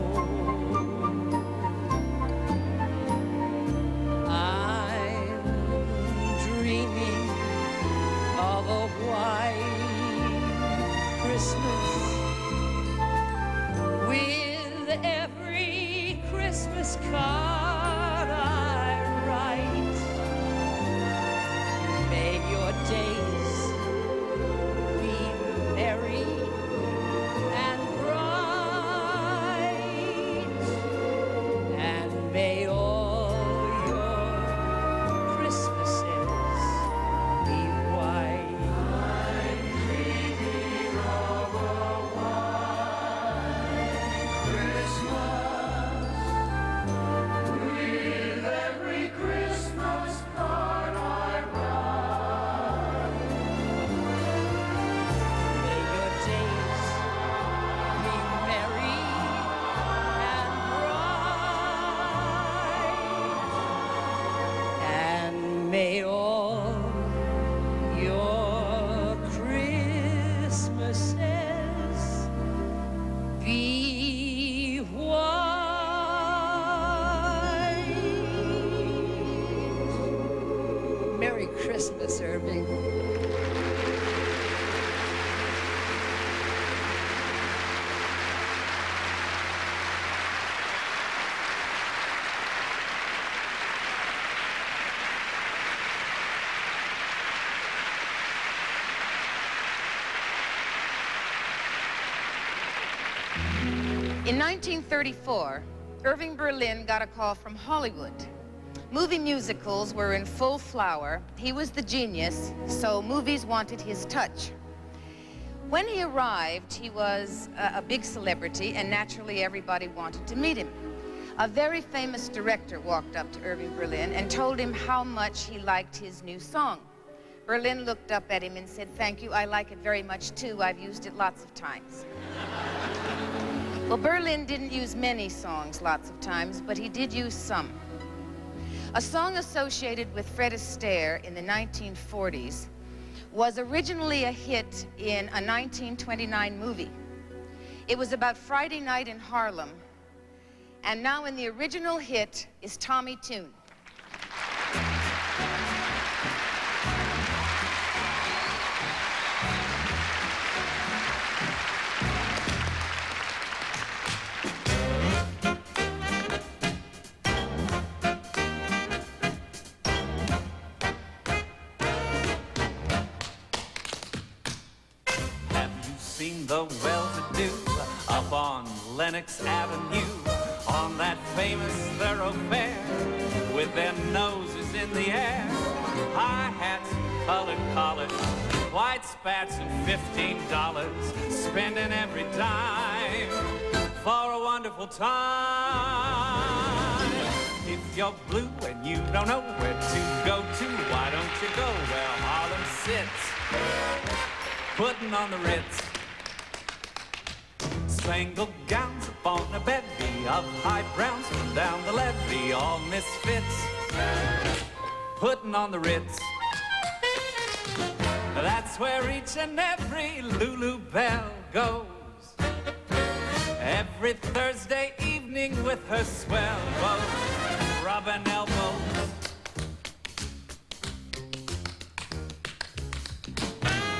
I'm dreaming of a white Christmas, with every Christmas card I write. May your days be merry and bright, and may all your Christmases be white. I'm dreaming of a white Christmas, with every Christmas card I write. May your days be merry and bright, and may all your Christmases be white. Merry Christmas, Irving. In 1934, Irving Berlin got a call from Hollywood. Movie musicals were in full flower. He was the genius, so movies wanted his touch. When he arrived, he was a big celebrity, and naturally everybody wanted to meet him. A very famous director walked up to Irving Berlin and told him how much he liked his new song. Berlin looked up at him and said, "Thank you, I like it very much too. I've used it lots of times." Well, Berlin didn't use many songs lots of times, but he did use some. A song associated with Fred Astaire in the 1940s was originally a hit in a 1929 movie. It was about Friday night in Harlem. And now in the original hit is Tommy Tune. Seen the well-to-do up on Lenox Avenue, on that famous thoroughfare, with their noses in the air, high hats and colored collars, white spats and $15, spending every dime for a wonderful time. If you're blue and you don't know where to go to, why don't you go where Harlem sits, putting on the Ritz. Spangled gowns upon a bevy of high browns from down the levee, all misfits, putting on the Ritz. That's where each and every Lulu Belle goes, every Thursday evening with her swell beau, rubbing elbows.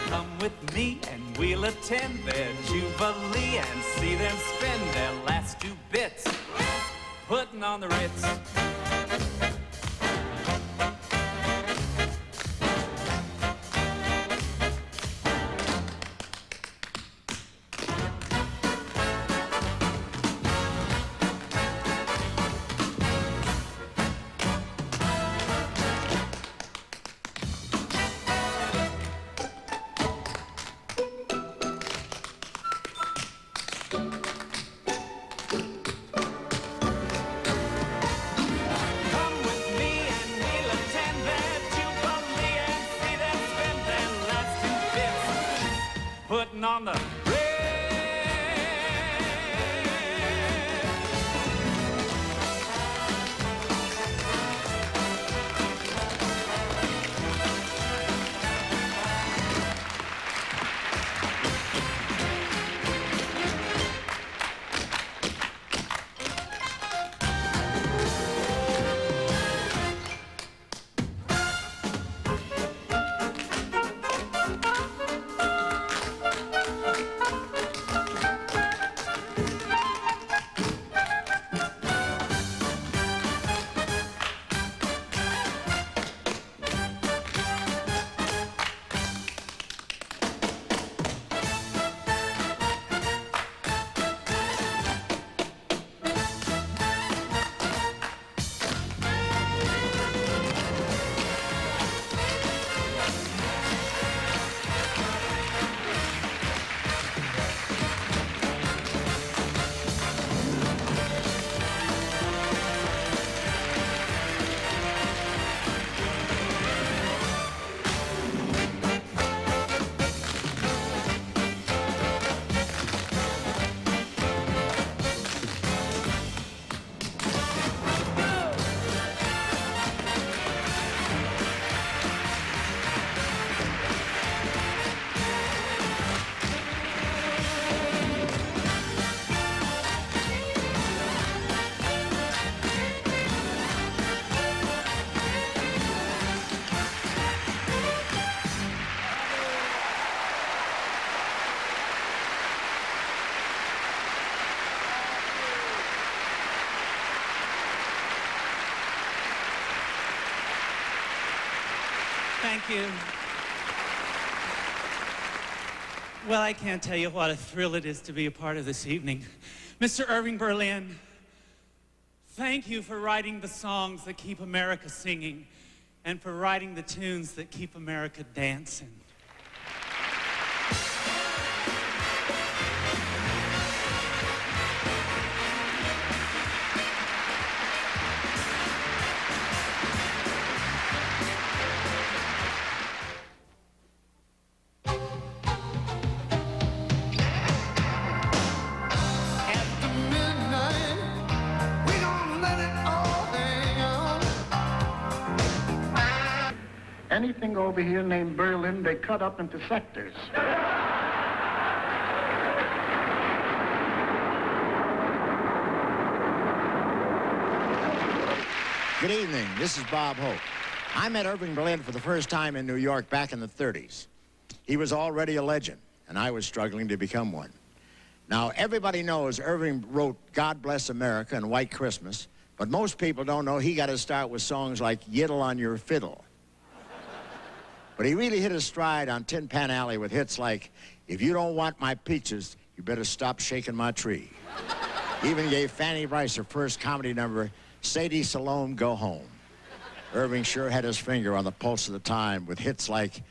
Come with me and we'll attend their jubilee and see them spend their last 2 bits, putting on the Ritz. On the Thank you. Well, I can't tell you what a thrill it is to be a part of this evening. Mr. Irving Berlin, thank you for writing the songs that keep America singing and for writing the tunes that keep America dancing. Anything over here named Berlin, they cut up into sectors. Good evening. This is Bob Hope. I met Irving Berlin for the first time in New York back in the 30s. He was already a legend, and I was struggling to become one. Now, everybody knows Irving wrote God Bless America and White Christmas, but most people don't know he got to start with songs like Yiddle on Your Fiddle. But he really hit his stride on Tin Pan Alley with hits like, If You Don't Want My Peaches, You Better Stop Shaking My Tree. He even gave Fanny Rice her first comedy number, Sadie Salome, Go Home. Irving sure had his finger on the pulse of the time with hits like,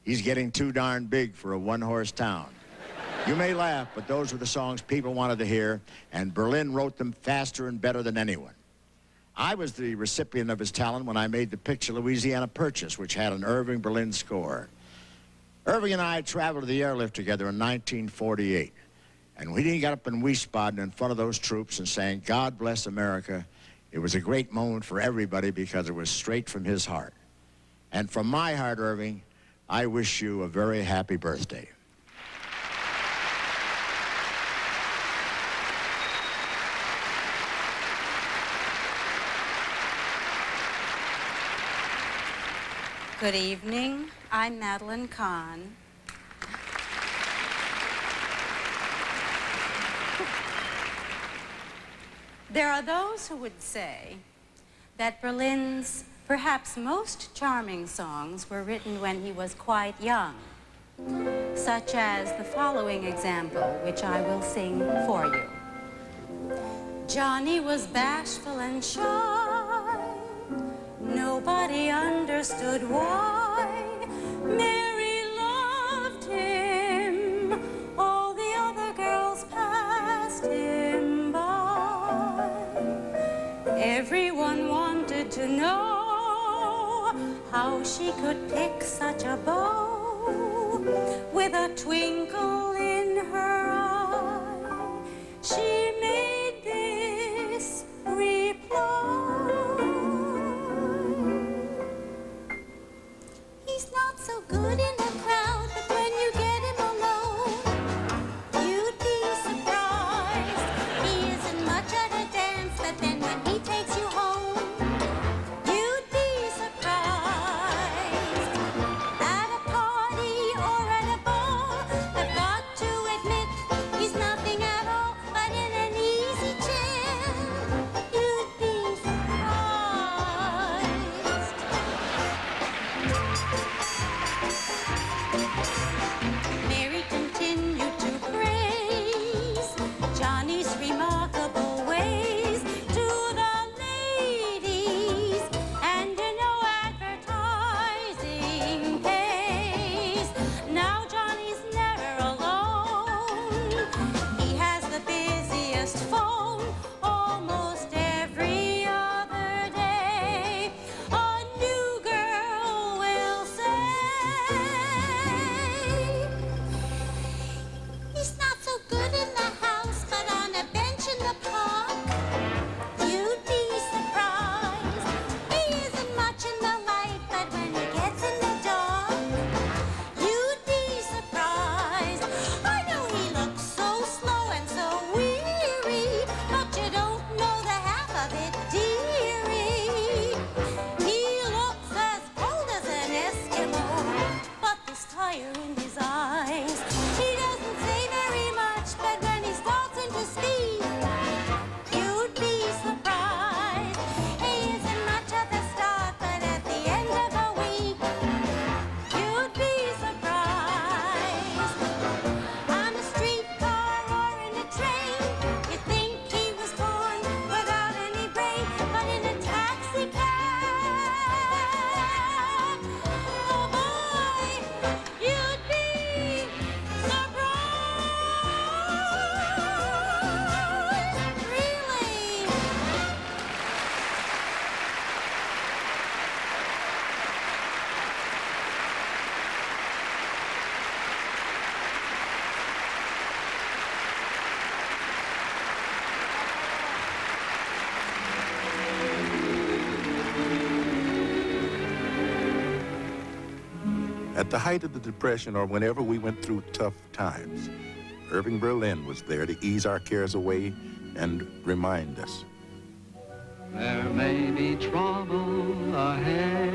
He's Getting Too Darn Big for a One-Horse Town. You may laugh, but those were the songs people wanted to hear, and Berlin wrote them faster and better than anyone. I was the recipient of his talent when I made the picture Louisiana Purchase, which had an Irving Berlin score. Irving and I traveled to the airlift together in 1948, and when he got up in Wiesbaden in front of those troops and sang God Bless America, it was a great moment for everybody because it was straight from his heart. And from my heart, Irving, I wish you a very happy birthday. Good evening. I'm Madeline Kahn. There are those who would say that Berlin's perhaps most charming songs were written when he was quite young, such as the following example, which I will sing for you. Johnny was bashful and shy. Nobody understood why. Mary loved him. All the other girls passed him by. Everyone wanted to know how she could pick such a beau. With a twinkle in her eye, she made this reply. He's not so good in a crowd, but when you get him alone, you'd be surprised. He isn't much at a dance, but then when he takes you home, you'd be surprised. At a party or at a ball, I've got At the height of the Depression or whenever we went through tough times, Irving Berlin was there to ease our cares away and remind us. There may be trouble ahead,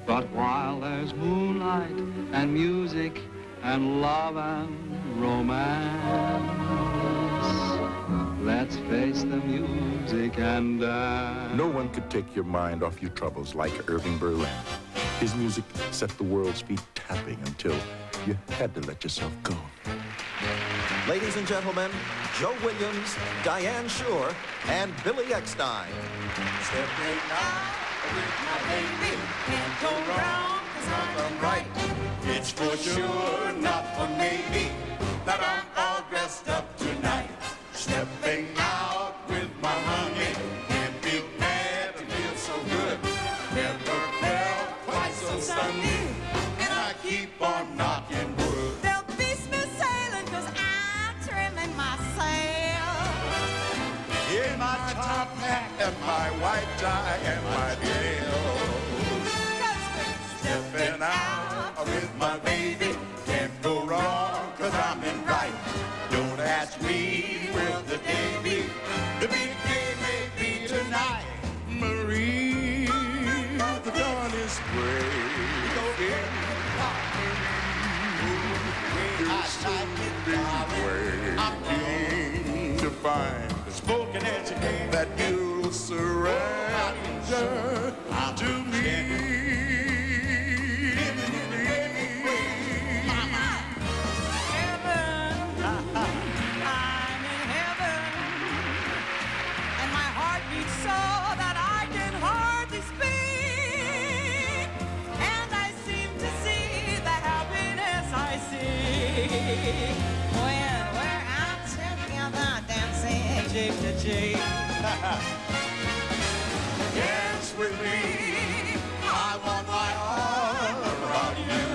but while there's moonlight and music and love and romance, let's face the music and dance. No one could take your mind off your troubles like Irving Berlin. His music set the world's feet tapping until you had to let yourself go. Ladies and gentlemen, Joe Williams, Diane Shore, and Billy Eckstein. Stepping out with my baby, can't go wrong, 'cause I'm right. It's for sure, not for maybe, that I'm all dressed up tonight. Stepping out with my honey, can't be mad to feel so good. Never felt quite so sunny, and I keep on knocking wood. They'll be smooth sailing 'cause I'm trimming my sail. In my top hat and my white tie and my veil. Stepping out with my baby, can't go wrong 'cause I'm in right. Don't ask me where the day be, the big day may be tonight. Marie, the dawn is breaking. Waiting to find the spoken educator that you'll surrender to me. Dance with me, I want my arm around you.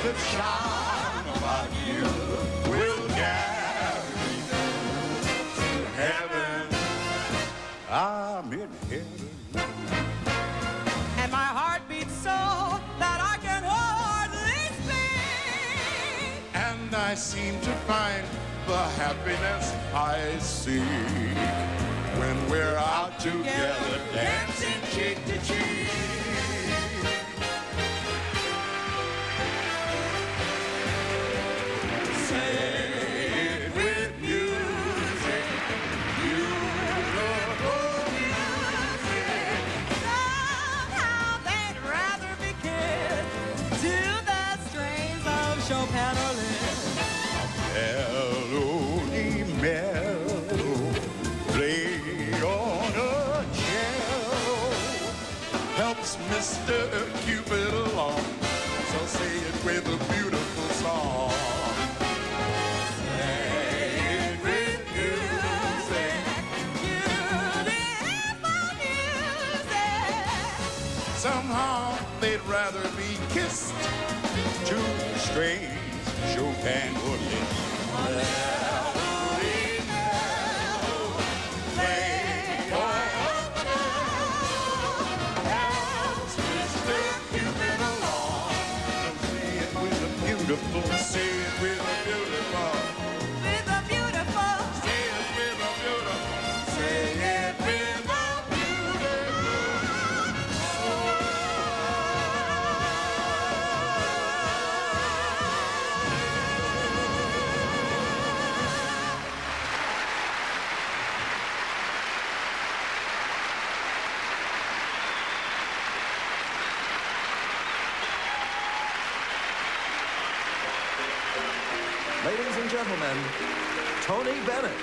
The charm about you will carry me to heaven. I'm in heaven. And my heart beats so that I can hardly speak. And I seem to find the happiness I seek when we're out together, dancing cheek to cheek. Say it with music, beautiful music. Somehow they'd rather be kissed to the strains of Chopin or Liszt. Melody, mellow, played on a cello, helps Mr. Cupid along. So say it with a beautiful song. Say it with music, beautiful music. Somehow they'd rather be kissed to strange Chopin or Liszt. Beautiful, say it with a beautiful. With a beautiful. Say it with a beautiful. Say it with a Ladies and gentlemen, Tony Bennett.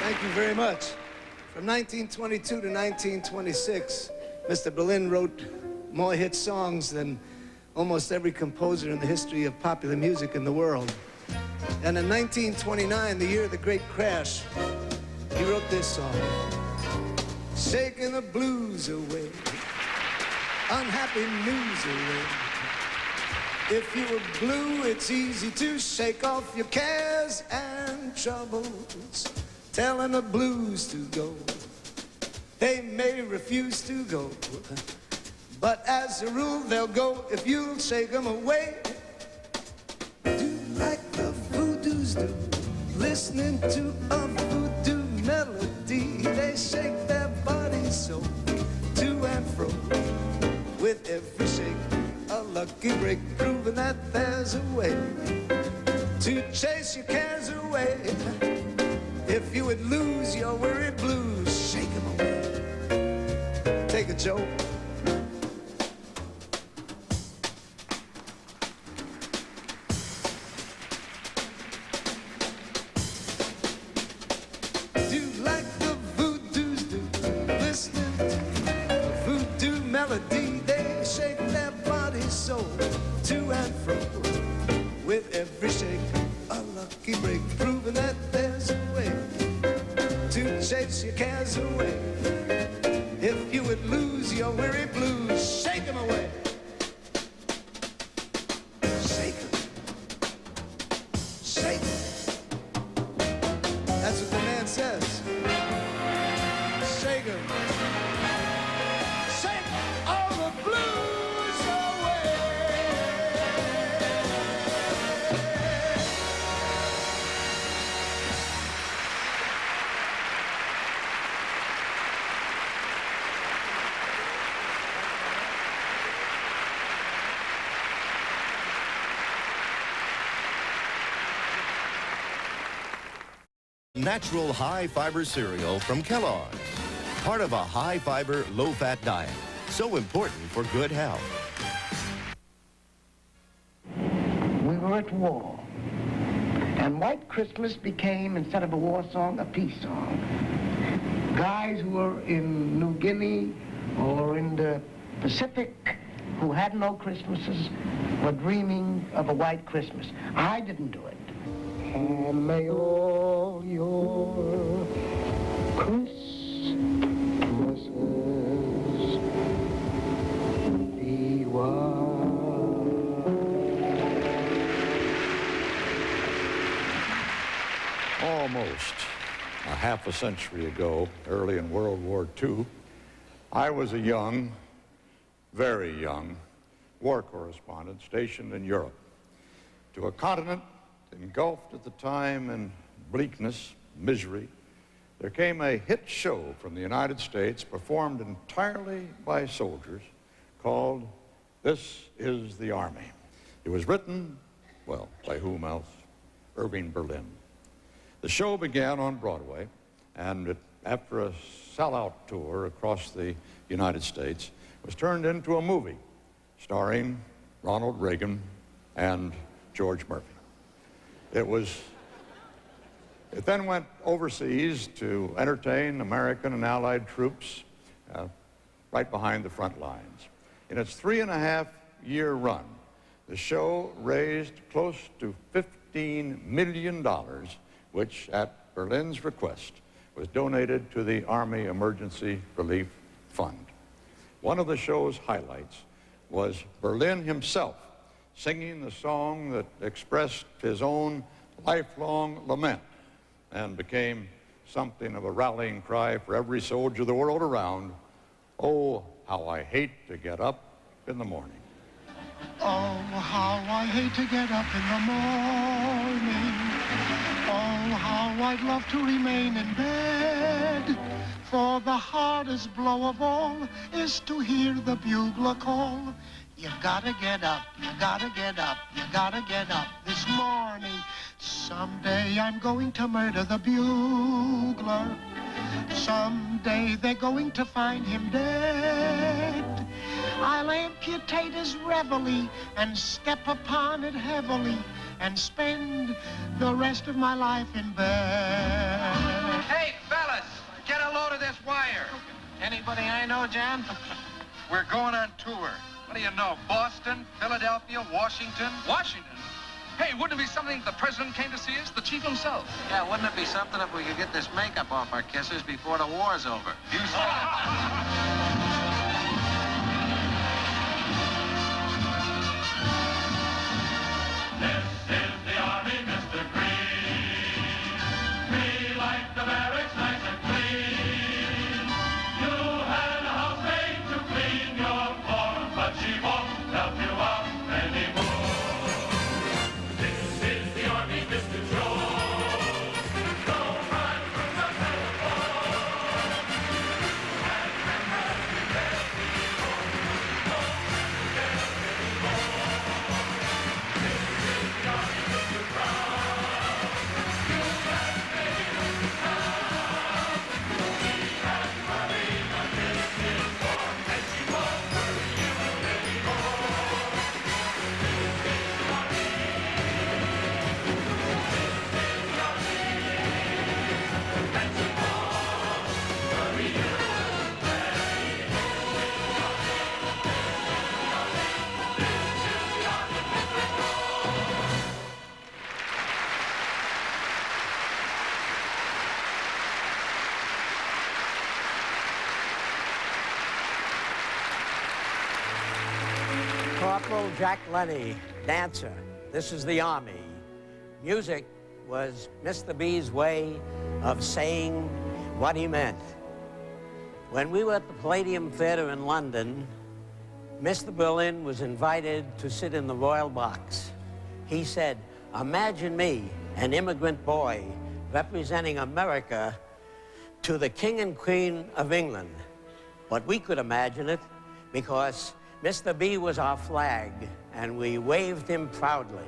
Thank you very much. From 1922 to 1926, Mr. Berlin wrote more hit songs than almost every composer in the history of popular music in the world. And in 1929, the year of the great crash, he wrote this song. Shaking the blues away, unhappy news away. If you were blue, it's easy to shake off your cares and troubles, telling the blues to go. They may refuse to go, but as a rule they'll go if you'll shake them away. Do like the voodoos do, listening to a voodoo melody. They shake their bodies so to and fro. With every shake, a lucky break, proving that there's a way to chase your cares away. If you would lose your weary blues, shake them away. Take a joke. Do like the voodoos do, listening to a voodoo melody. They shake their bodies so to and fro. With every shake, a lucky break, proving that there's a way to chase your cares away. If you would lose your weary blues, shake them away. Shake them. Shake them. That's what the man says. Shake them. Shake all the blues away. Natural high-fiber cereal from Kellogg's. Part of a high-fiber, low-fat diet. So important for good health. We were at war. And White Christmas became, instead of a war song, a peace song. Guys who were in New Guinea or in the Pacific who had no Christmases were dreaming of a white Christmas. I didn't do it. And may all your Christmases be white. Almost a half a century ago, early in World War II, I was a young, very young, war correspondent stationed in Europe to a continent engulfed at the time in bleakness, misery. There came a hit show from the United States performed entirely by soldiers called This Is the Army. It was written, well, by whom else? Irving Berlin. The show began on Broadway, and after a sellout tour across the United States, was turned into a movie starring Ronald Reagan and George Murphy. It then went overseas to entertain American and Allied troops right behind the front lines. In its 3.5-year run, the show raised close to $15 million, which, at Berlin's request, was donated to the Army Emergency Relief Fund. One of the show's highlights was Berlin himself singing the song that expressed his own lifelong lament and became something of a rallying cry for every soldier the world around. Oh, how I hate to get up in the morning. Oh, how I hate to get up in the morning. Oh, how I'd love to remain in bed. For the hardest blow of all is to hear the bugler call. You gotta get up, you gotta get up, you gotta get up this morning. Someday I'm going to murder the bugler. Someday they're going to find him dead. I'll amputate his reveille and step upon it heavily and spend the rest of my life in bed. Hey, fellas, get a load of this wire. Anybody I know, John? We're going on tour. What do you know, Boston, Philadelphia, Washington? Washington? Hey, wouldn't it be something if the president came to see us, the chief himself? Yeah, wouldn't it be something if we could get this makeup off our kisses before the war's over? You said it. You Corporal Jack Lenny, dancer. This is the Army. Music was Mr. B's way of saying what he meant. When we were at the Palladium Theatre in London, Mr. Berlin was invited to sit in the royal box. He said, imagine me, an immigrant boy, representing America to the King and Queen of England. But we could imagine it because Mr. B was our flag, and we waved him proudly.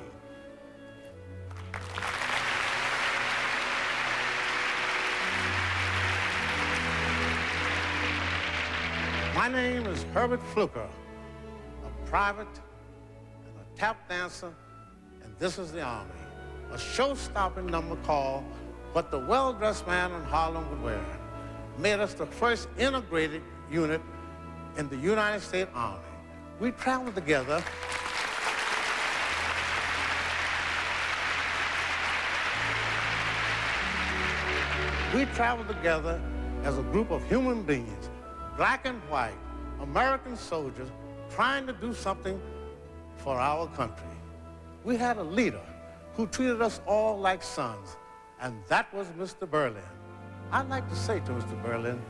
My name is Herbert Fluker, a private and a tap dancer, and this is the Army, a show-stopping number called What the Well-Dressed Man in Harlem Would Wear. Made us the first integrated unit in the United States Army. We traveled together. We traveled together as a group of human beings, black and white, American soldiers, trying to do something for our country. We had a leader who treated us all like sons, and that was Mr. Berlin. I'd like to say to Mr. Berlin,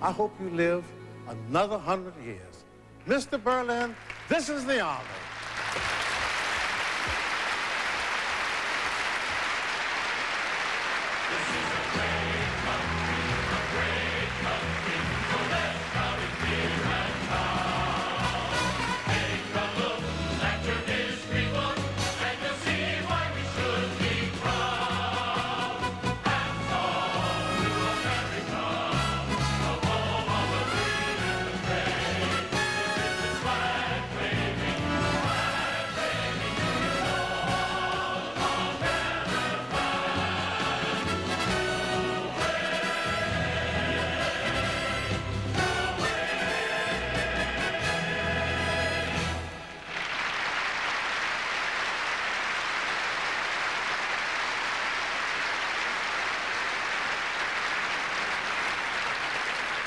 I hope you live another 100 years. Mr. Berlin, this is the Army.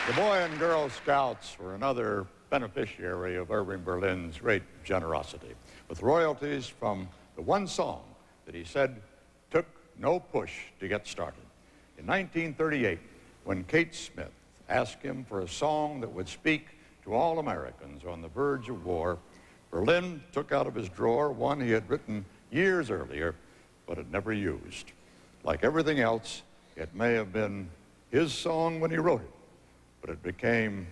The Boy and Girl Scouts were another beneficiary of Irving Berlin's great generosity, with royalties from the one song that he said took no push to get started. In 1938, when Kate Smith asked him for a song that would speak to all Americans on the verge of war, Berlin took out of his drawer one he had written years earlier, but had never used. Like everything else, it may have been his song when he wrote it, but it became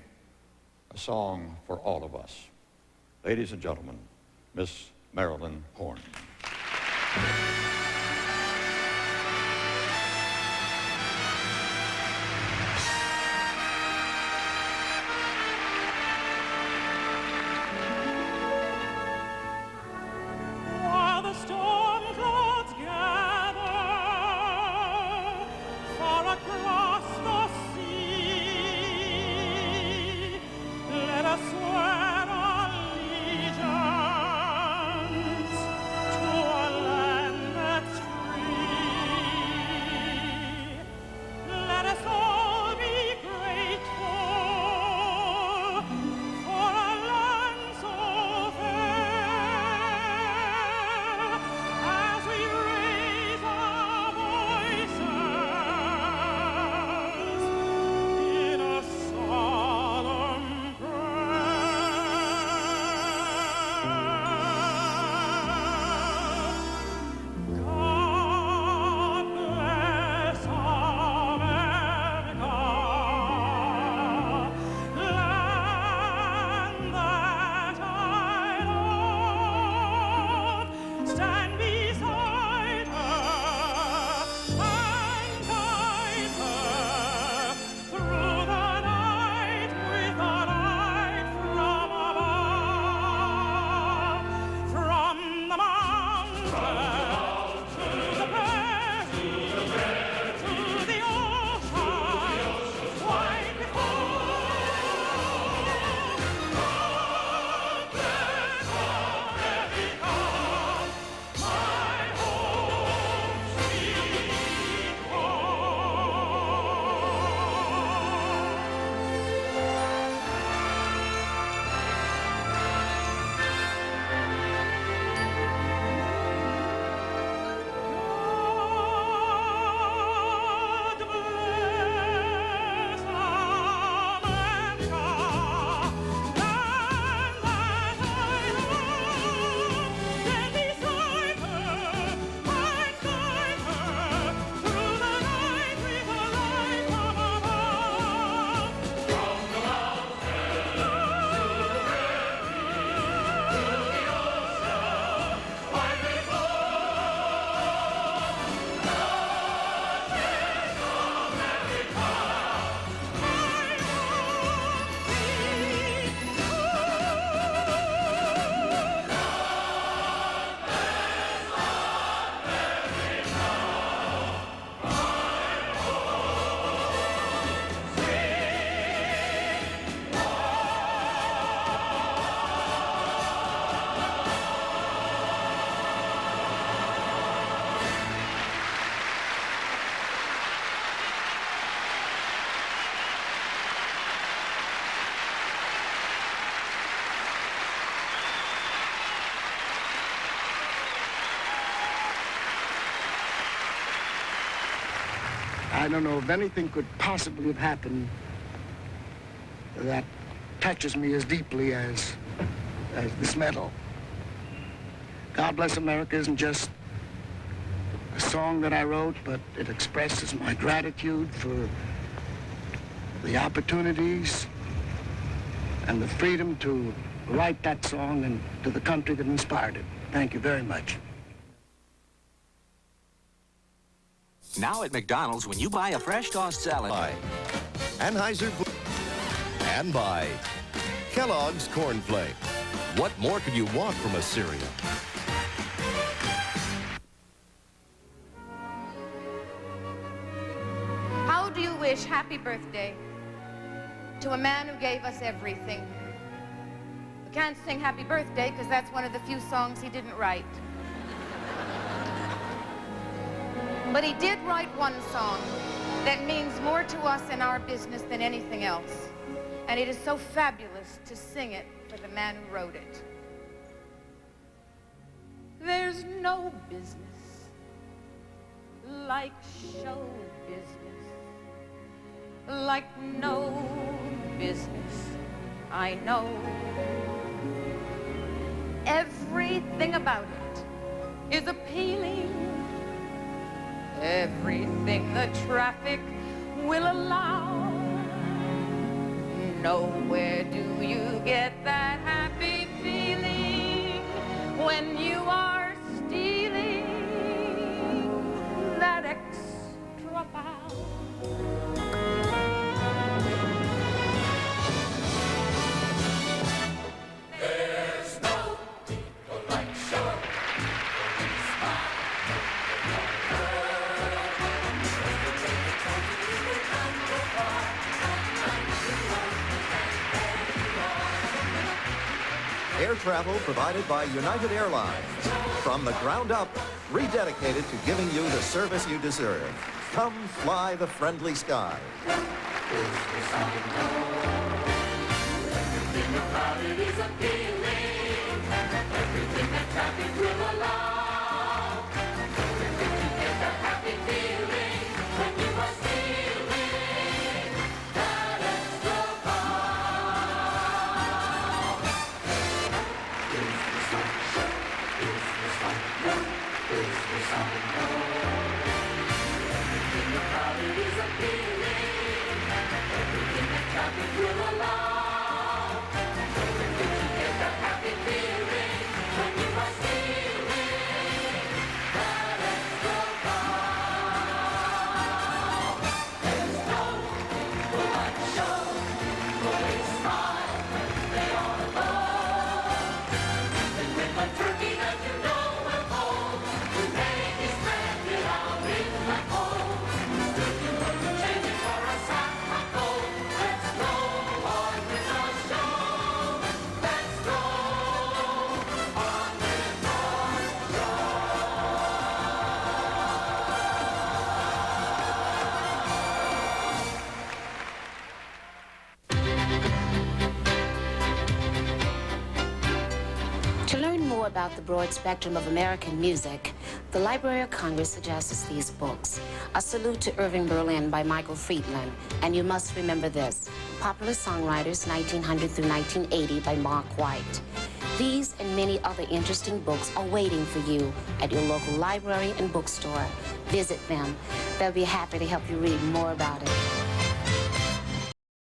a song for all of us. Ladies and gentlemen, Miss Marilyn Horne. While the storm clouds gather far across the sea, let us swear allegiance to a land I don't know if anything could possibly have happened that touches me as deeply as this medal. God Bless America isn't just a song that I wrote, but it expresses my gratitude for the opportunities and the freedom to write that song and to the country that inspired it. Thank you very much. Now at McDonald's, when you buy a fresh tossed salad... By Anheuser-Busch and by Kellogg's Corn Flakes. What more could you want from a cereal? How do you wish happy birthday to a man who gave us everything? We can't sing happy birthday because that's one of the few songs he didn't write. But he did write one song that means more to us in our business than anything else. And it is so fabulous to sing it for the man who wrote it. There's no business like show business, like no business I know. Everything about it is appealing. Everything the traffic will allow. Nowhere do you get that happy feeling when you are stealing that extra bow. There's no people like show. Air travel provided by United Airlines. From the ground up, rededicated to giving you the service you deserve. Come fly the friendly skies. Everything about it is appealing. Everything that traffic will allow. You get that happy feeling when you are stealing that extra bow. Business like show, business like no, business like no. Everything about it is appealing. Everything that traffic will allow. To learn more about the broad spectrum of American music, the Library of Congress suggests these books. A Salute to Irving Berlin by Michael Friedman, and you must remember this, Popular Songwriters 1900 through 1980 by Mark White. These and many other interesting books are waiting for you at your local library and bookstore. Visit them. They'll be happy to help you read more about it.